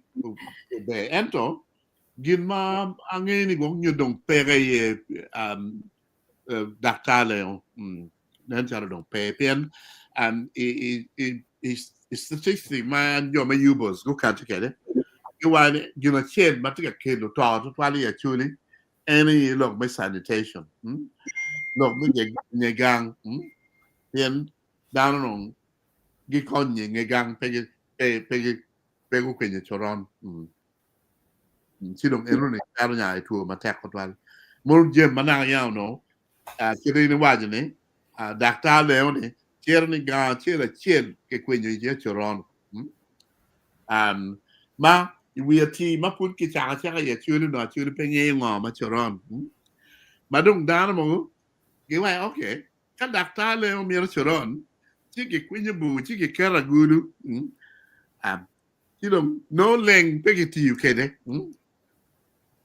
be ento ginma angeni gong nyodong pere ye daktale nan charo dong pe pen statistic man yo ma yubos go ka together you want you know ched matika kedo to wali actually any look by sanitation look by nyegang pen down on gi kon nyegang pe go kwenye choron sidong erone karo nya itu ma tek ko wal mur jem mana yaw no kiri ni wajini daktar leo ni cher ni ga cher cher ke kwenye je choron ma we ti ma put ki cha cha ye chulu no chulu pe nge ngo ma choron ma dong dan mo ge wa okay ka daktar leo mi choron chi ki kwenye bu chi ki kara gulu chi dong no leng pe ki ti ukede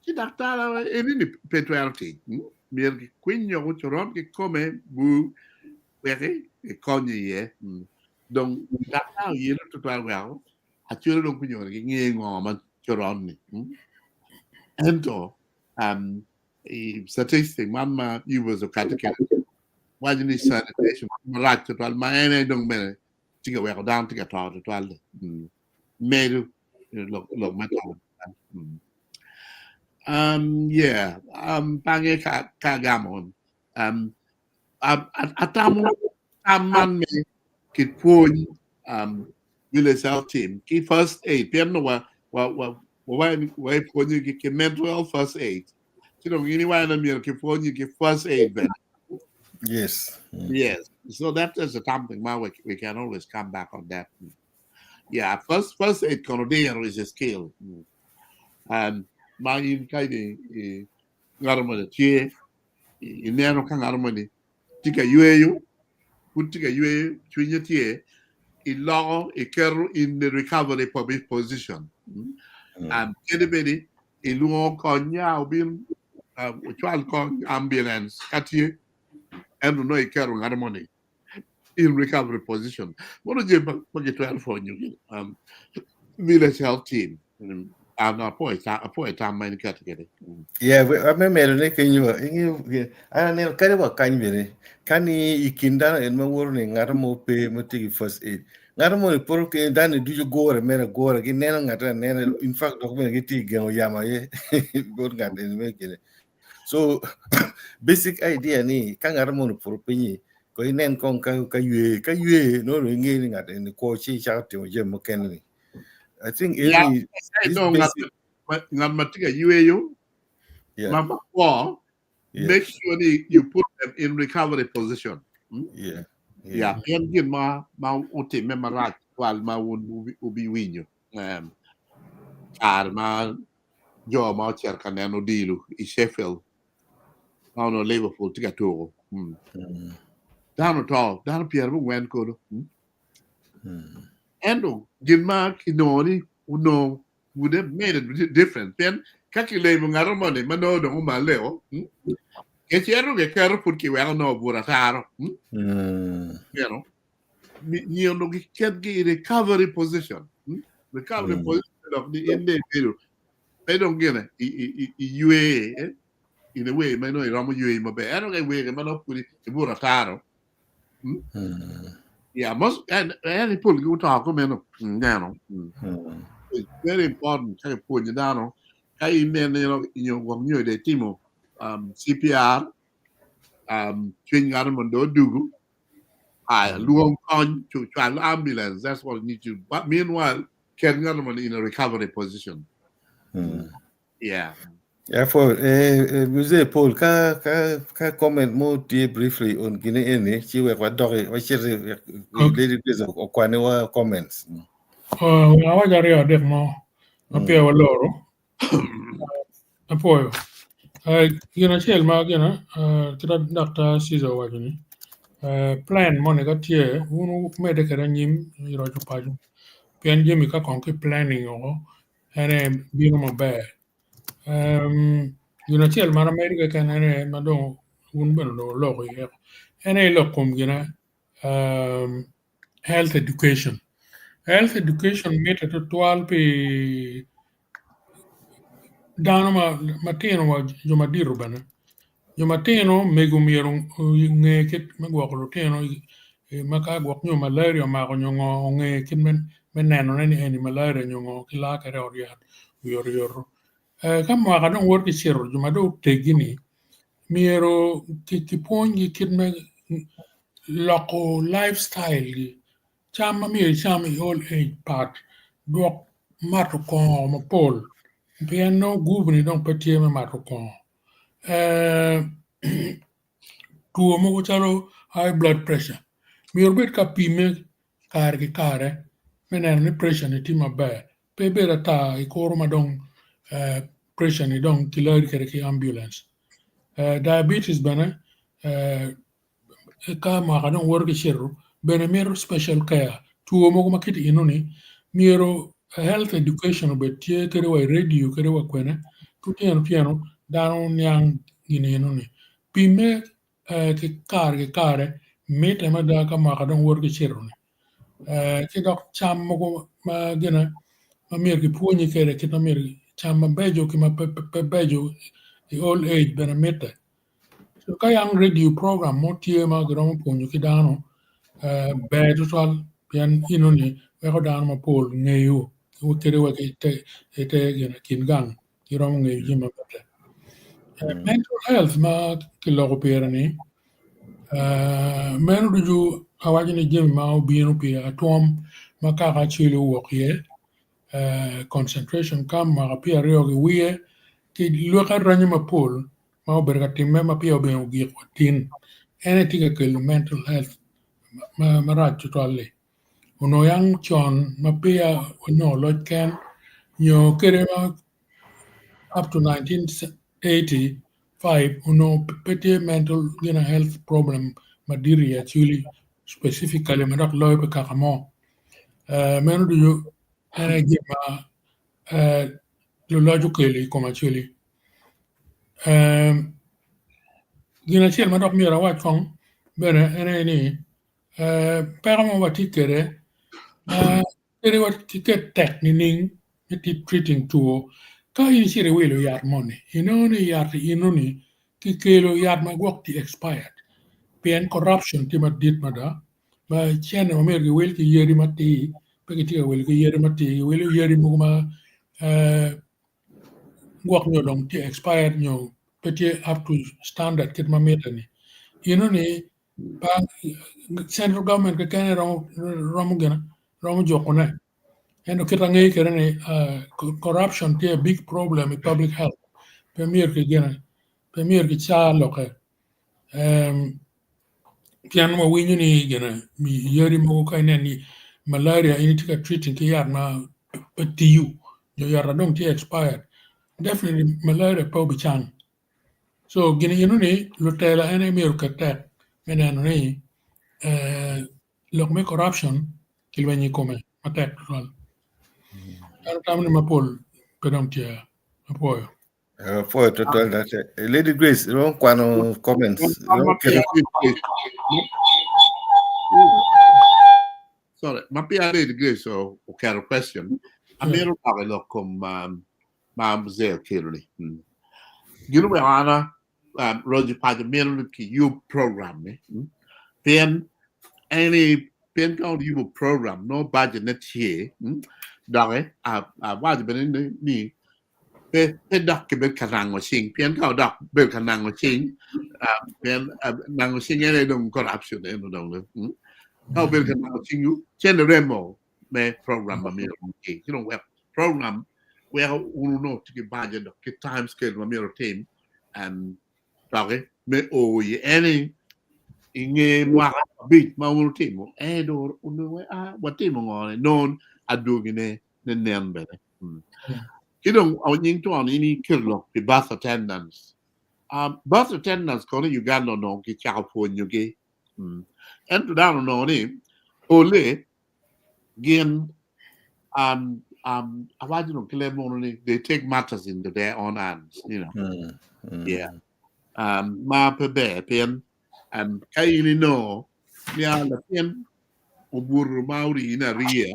chi daktar ni petuarti mir ki kwenye go choron ki come bu Where con gì vậy? Donc, đặt ra gì đó tụi tao vào, chưa đâu có nhiều cái nghe ngò mà cho ron này. Ento, statistic mà you was a category. Why didn't you sanitation? Mà lại tụi tao mà anh ấy đông bên, chỉ có vào down thì cả tao tụi tao. Meru, lộc mắt tao. Yeah, pange ka gamon. Atamo aman me kit pun village health team ki first aid pian no wa pun you ki mental health first aid you know anyone na ki pun you ki first aid ben Yes. yes so that is something we can always come back on that yeah first aid conodian is a skill my in kai ni ngarmo tie inero kan ngarmo ni tika yueyo tika yueyo chunya tie law care in the recovery public position anybody iluo konya obin chwal kon ambulance katie and no care harmony in recovery position what do you get 12 for you village health team I'm not point time many category Yeah, I remember ne kenyo ana ne kare wa kanbere kani ikinda en mawor ne ngaramo pe moti first aid ngaramo ne por ke dan du gore mera gore ki nena ngata nena in fact document ki ti geno yama ye bor ngade me kene so basic idea ni kan ngaramo ne por pe ni ko inen kon ka yue no no ngi ngate ne ko chi cha te je mo ken I think yeah ngamatika yueyo Mama, make sure you put them in recovery position. Yeah. Yan gin ma uti memorat while ma ubi winyo. Ma jo ma cerca neno dilu I Sheffield. Ma no Liverpool tika toro. Dano to, dano Pierre wen kodo. Endo gin ma kinoni uno would have made it different. Then kakile ngaromone mano do ma leo. Che c'ero che caro perché no burataro. You know, you know, get recovery position. Recovery position of the individual. They don't get it. UA in a way, may know Ramo UA, but I don't get way, man up with the burataro. Yeah, most and people go talk, man. It's very important to put you down. I mean, you know, the team CPR, train Armando Dugu, Luong on to try ambulance. That's what we need to. But meanwhile, can Armando in a recovery position. Yeah. Yeah, for Muse Paul, ka comment more briefly on Guinea, she were what dog, what she lady of Okwanewa comments. Awajari adek mo apia waloro apoyo gina chel ma gina tira Dr. Caesar wajini plan mo ne gatie unu mede kara nyim iro chupaju pian jemi ka konki planning yo ene bino mo be gina chel mara America kan ene madong un beno do logo ye ene lokom gina health education meta to 12 dano matino wa jomadiru bana jomatino megumiero nge ket magwako lutino maka gwak nyo malaria ma ko nyongo nge ket meneno ni eni malaria nyongo kila kare oriat yor kama ka don work chiro jomado tegini miero kipongi ket me loko lifestyle chama mi chama old age part dok mato ko mo pol piano gubni don patie me mato ko tuo mo chalo high blood pressure miyo bet ka pime kar gi kare menen ni pressure ni tima ba pe bera ta ikoro madong pressure ni dong kilari kere ki ambulance diabetes bana ka ma kadong work shiru bene mero special care tuo mo ma kiti inuni mero health education bet tie kere wa radio kere wa kwene piano dano nyang gini inuni pime ki kare mete ma da ka ma kadong work shiru ni ki dok cham mo ma gina ma mir ki puonyi kere ki na mir cham ma bejo ki ma bejo the old age bene mete so ka yang radio program mo tie ma grom puonyo ki dano be total pian inoni we ko dano ma pol ngeyo wo kere wa ki te gina kin gang ki rom ngeyo jima bete mental health ma ki logo perani menu duju awajini jimi ma obino pi atom ma kaka chilo wokye concentration kam ma pia rio gi wie ki luka ranyo ma pol ma oberga timme ma pia obino gi tin ene tiga ke mental health ma raj totally uno yang chon ma pia no lot ken nyo kere ma up to 1985 uno pete mental health problem madiri actually specifically madak loy pe kakamo menu do you energy ma lo logically come actually gina chiel madak mira wat kong bene ene ni peramo watikere kere wat tiket tek ni ning iti treating tuo ka in sire welo yat money inoni yat inoni ki kelo yat ma gwok ti expired pen corruption ti ma dit ma da ma chene ma mer ki wel ki yeri ma ti pe ki ti wel ki yeri ma ti wel yeri mo ma gwok nyo dong ti expired nyo pe ti up to standard kit ma metani inoni pa central government ka kene rom gena rom jokone and kita ngai kerane corruption is a big problem in public health. Premier ki cha loke. Piano ma winyo ni gena mi yeri mo kaine ni malaria ini tika treating ki yar ma TU. Yo yar dong ti expired. Definitely malaria pa bichang. So gina ni lutela ene mir ka tek. Mena ni lokme corruption kilwenyi kome matek wal. Kami mapol pedang tia apoyo. For total that Lady Grace, you don't want comments. Sorry, mapia Lady Grace so okay a question. Amero pagalo kom Mamzel Kirley. You know ana Roger Pajamelo ki you program then any pen count you program no budget net here dog was been ni pe dak ke ben kanang wa sing pen count dak ben kanang wa sing pen nang wa sing ele dong corruption e no dong how ben kanang wa sing you chen remo me program ma mi ki you know web program where uno no to get budget ke time scale ma mi team and dog me o any inge mwa bit ma uno team do uno what team ngone non adugine ne nembe kidong awing to on ini kirlo the bus attendants bus attendants kono Uganda no ki chapon yuge and to down no ni ole gen awajino kile mononi they take matters into their own hands you know yeah ma pe be pen kaili no ya la pen obur mauri ina ria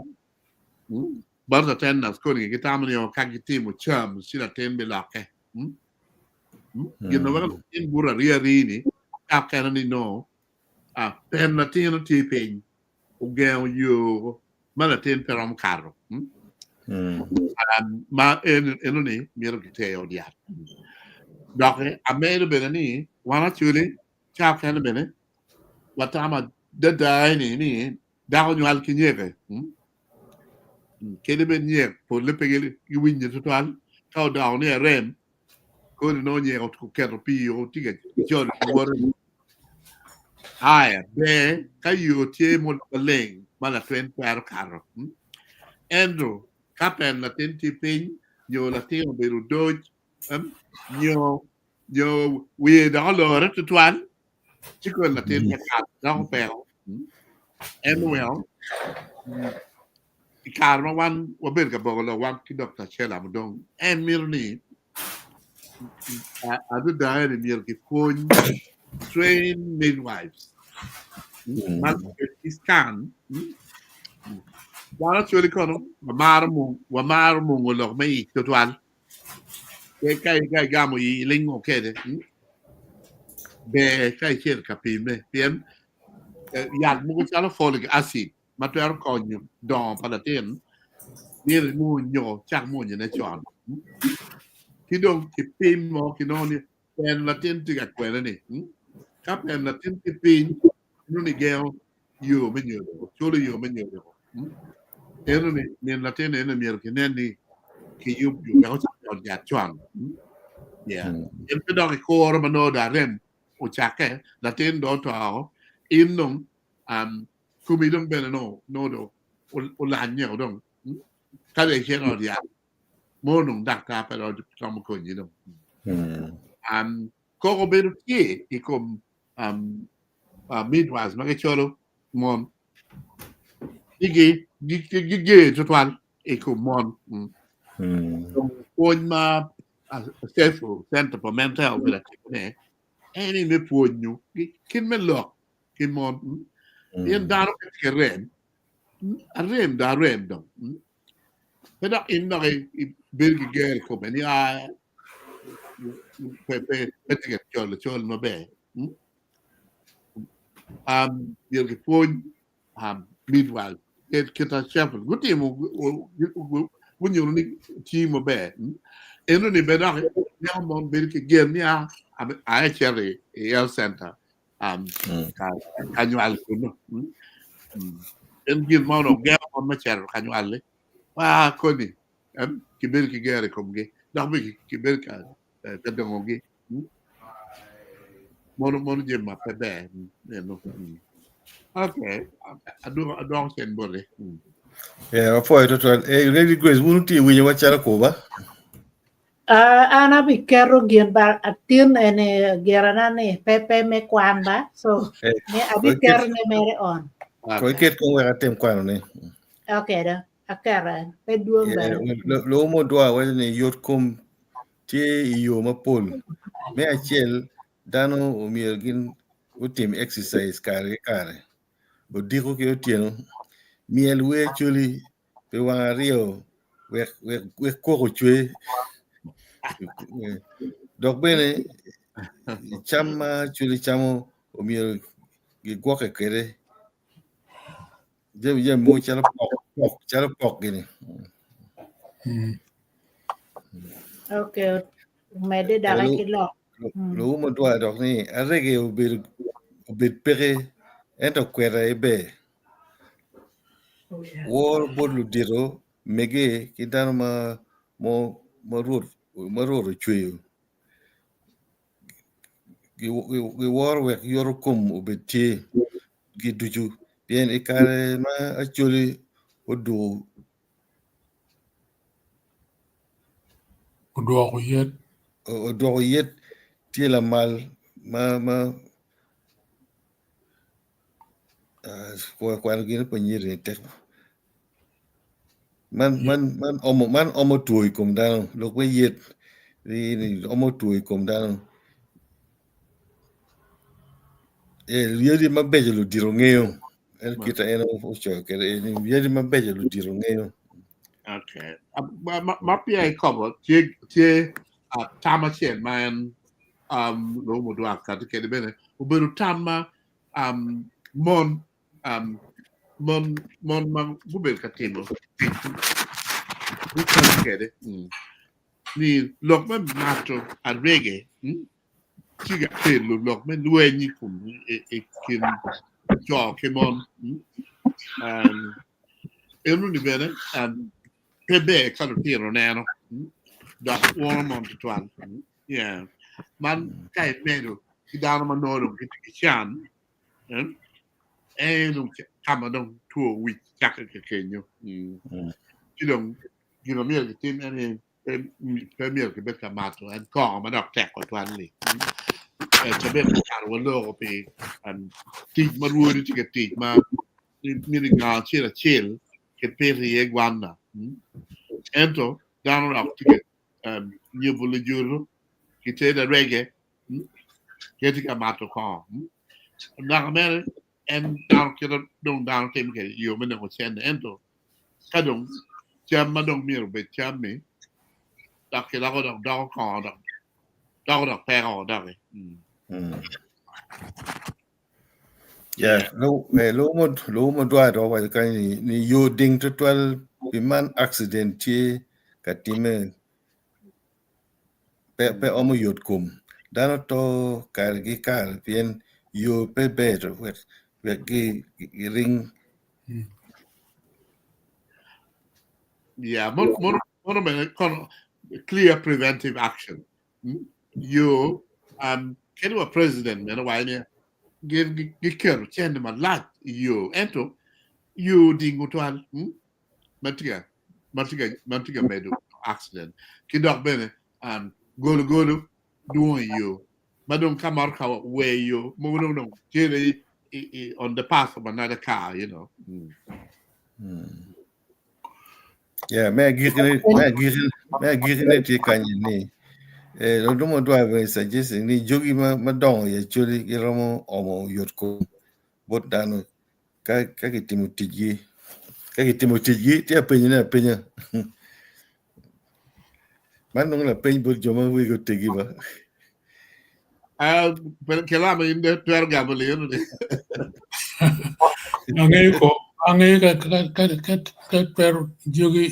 bus attendants kono ki tamani o kagitimo cham sila tembe lake you know what in bura ria rini ni no pen na tino tiping ugeo yo mana ten peram carro ma enoni miro kiteo dia doke amelo benani wana chuli cha kana bene watama dada ni dawo nyal kinyeke kede ben nye po le pegele yuwinje total taw daw ne rem ko no nye ko kero pi o tiga jor wor Ai, be kayu tie mon baleng mala twen per karo. Andrew, kapen la tin ti pin, yo la tin beru doj, yo we da lo re tuan, chiko la tin ya kat da pel. Well, kar ma wan wa ber ka bogo la wan ki Dr. Chela Mdong. En mirni adu da ni mir ki pon train midwives. Man is kan. Wala chuli kono wa mar mu ngolo mai tuan. Kai gamo i lingo kede. Be kai cher kapime. Piem yad mu chala folic acid. Matuar konyo don palatin. Mir mu nyo chak mu ne chon. Ki dong ki pin mo ki no ni pen la tin ti ga kwela ni. Ka pen la tin ti pin no ni gel yo me nyo. Cholo yo me nyo. Eno ni la tin eno mi ki ni ki yu ga cha ya chon. Yeah. El pedong ko ro mano da rem o chake la tin do to in nong kumi dong bene no do o la nyo dong. Ka le che no ya. Mo nong da ka pa do tom ko ni dong. Ko beru tie e kom midwives ma ke cholo mon gige total e kom mon on ma Central Center for Mental Health ne any me ponyo kin me lo kin mon yen daro ke rem da rem dong pero in no bil gel ko ben ya pe ke chol no be bil ke pon midwife kita chef guti mo wunyo ni team be eno ni be da ya mon bil ke gel ni a cherry health center annual ko no en gil mo no gel mon ma cher annual wa ko ni ki bil ke gel ko ge da bi ki bil ka ta dongo ge mono je ma pe be no okay adong sen bole Yeah, foi total. Really Grace, wouldn't you when you watch Arakoba? Ana bi kero gien bar atin ene gerana ne pepe me kwamba so ne abi kero ne mere on. Koi ket kong wera tem kwano ne. Okay da akara pe duong bar. Lo mo doa wele ne yot kom tie iyo mapol. Me achel dano o mirgin utim exercise kare. O diko ke otieno. Miel we chuli pe wanga rio we koko chwe. Dok bene chama chuli chamo o miel gi gwoke kere. Jem mo chala pok gini. Okay, mede dara kilo. Lo mo doa dok ni arege obir pere ento kwera ebe. War bodlu diro mege kitano marur chwe. Gi war wek yorokum obeti gi duju bien ikare ma actually odu yet tila mal ma kwa gini panyiri tek man omo tuoi kum dano lokwe yet ni omo tuoi kum dano yedi mabeje lo diro ngeo el kita eno ocho kere ni yedi mabeje lo diro ngeo. Okay. Ma pia I cover tie tama chen man lo mo do aka te kede bene uberu tama mon ma bubel katimo kede ni lok ma mato arege tiga te lok ma luenyi kum e kin jo kemon enu ni bene pebe kalo tiro neno da uono monte tuan yeah man kai medo ki dano manoro ki chan non kama dong tuo wi chaka ke kenyo kidong gino miel ke tim ane miel ke bet kamato an ko ma dok tek ko twan li chabe kar walo pe ti maruori ti ke ti ma ni nga chela chel ke pe rie gwanna ento down up to get nyebule juro ki te da reggae ke ti kamato ko na mere en down ke dong down tem ke yo me no chen ento kadong cham ma dong miel be cham me dak ke la ko dong dong ko dong pe ko dong Yeah, lo mo dwa do wa ka ni yo ding to 12 biman accident ti katime pe omo yot kum dano to kar gi kar pien yo pe better we gi ring yeah more me clear preventive action you can a president man why ne gi ker chen ma lat you ento you dingo twal matiga medo accident ki dok bene golo doing you madon kamar ka where you mo no on the path of another car you know yeah me gi ti kan ni lo do mo dwa we suggest ni jogi ma dong ye churi gi romo omo yot kum bot dano ka ki timotigi ti apenya man no la peny bot joma we go tegi ba pero que la me inde tuer gabele yo de ange ka per jogi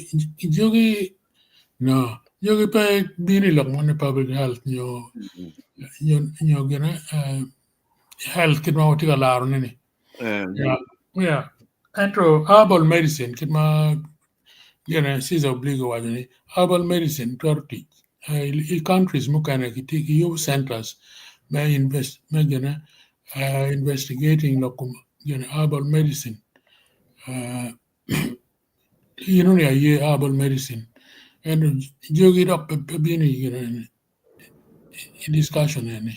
no jogi pa bini lok mo public health yo gina health kit ma wati ka laro nini yeah entro herbal medicine kit ma sis obligo wajani herbal medicine torti countries mukana ki yo centers may investigating lokum herbal medicine herbal medicine and jogi dok bini discussion any.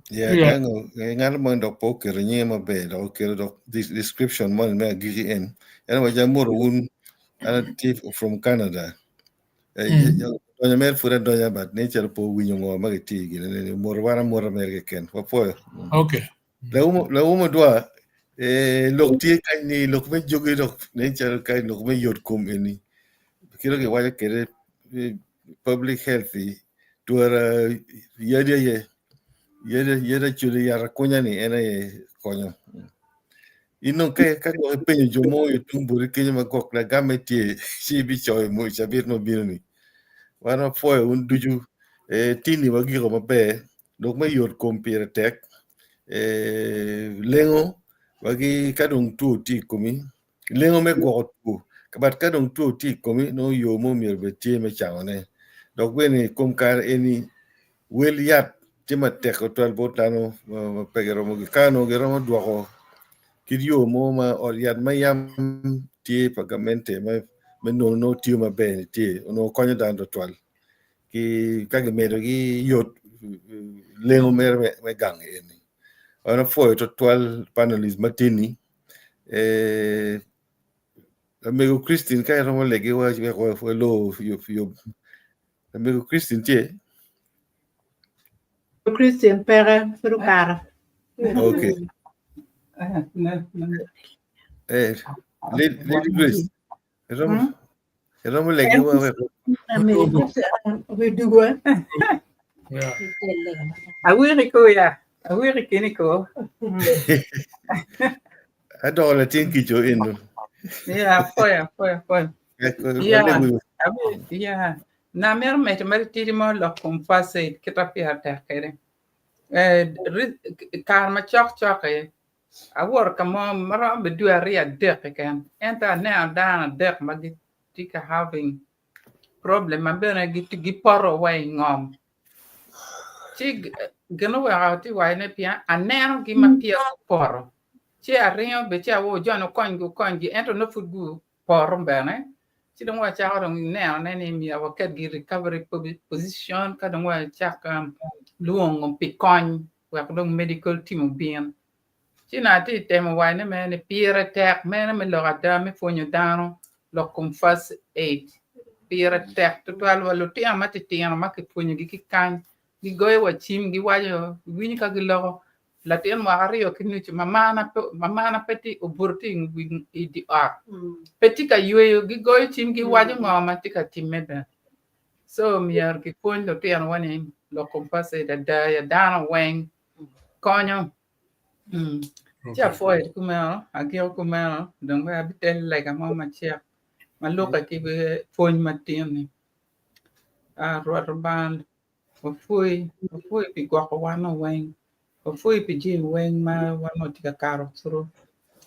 Yeah, ngan mo dok poker nye ma be dok this description mo me gigi en wa jamur un native from Canada donya mer fura donya bat nature po winyo ngo ma ti gi ne mor wara mor American wa po okay la umo dwa lok ti kan ni lok me jogi dok nature kan lok me yot kum eni kilo ke wa ke public health tuara yeda chuli yara kunya ni ena ye konya ino ka ko penyo jomo yo tumburi kenya makok la gameti si bi choy mo chabir no birni wana foi un duju tini wagi ko mabe dok ma yor kompire tek lengo wagi kadong tu ti komi lengo me go tu kabat kadong tu ti komi no yo mo mir beti me chawne dok beni kom kar eni wel yat tima tek ko tal botano pegero mo kano gero mo duako kidio mo ma or yat mayam ti pagamente me no ti ma be ti no konyo dan do twal ki kage medo gi yot lengo mer me gang eni ona foi to twal panelis matini amigo Christine kay romo legi wa ko lo yo amigo Christine ti Christian pere frucara. okay Lady Grace romo legi wa We do what? yeah Awiriko ya. Awirikiniko. adola tinki jo eno Yeah, foi. Yeah. Na mer met mer tiri mo lo kum fase kita pia ta kere. Kar ma chok e. Awor ka mo mara be du area dek ken. Enta na dana dek ma tika having problem ma bena gi poro way ngom. Chi gano wa ti wa ne pia aneno gi ma pia poro. Chi arrio be chi awo jono kongi ento no fugu poro bene. Chi don wa cha ron ne ne mi awo ket gi recovery position ka don wa cha luong pi kon wa don medical team bien. Chi na ti temo wa ne me ne pira tek me me lo ada me fonyo dano lo kum first aid. Pira tek to alwa lo ti amati ti ma ke fonyo gi ki kan gi goye wa chim gi wajo wini ka gi logo la ten wa ario kinu chi mamana peti oburti ngi di a peti ka yueyo gi goye chim gi wajo ngoma ti ka timeda so mier gi pon lo ten wani lo compase da ya dana weng konyo cha foi kuma agio kuma don wa bitel like a mama chia ma loka ki be pon matini a roban Ofui pi gwako wano weng. Ofui pi jin weng ma wano tika karo suru.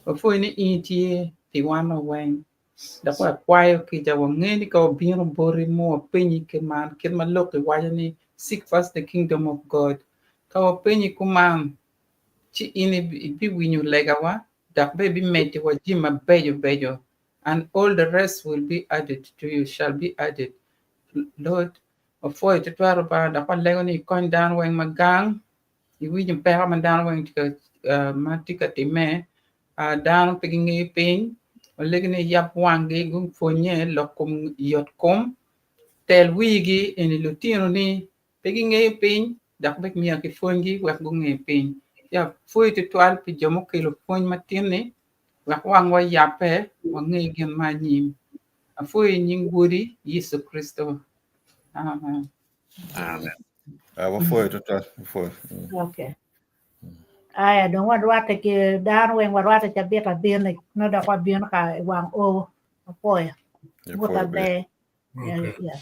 Ofui ni intie pi wano weng. Da kwa kwayo ki ja wangeni ka obino bori mo penyi ke man. Kit ma loki waya ni seek first the kingdom of God. Ka penyi kuman chi ini bi winyu lega wa. Da be meti wa jima bejo. And all the rest will be added to you, shall be added. Lord, Ofoi te twaro pa da kwa lego ni kon dan weng magang I wi jim pera man dan weng tika matika time dan pegingi pin o lego ni yap wangi gung fonye lokum yotkom tel wigi eni lutino ni pegingi pin da bek mi ki fongi wek gungi pin ya foi te twal pi jomo ke lo fon matin ni wek wang wa yape wangi gen ma nyim a foi nyinguri Yesu Kristo. Amen. Wafoi total, wafoi. Okay. Aya don wadwate ki dan weng wadwate cha beta bin no da kwa bin ka wang o apoya. Buta be. Okay. Yeah.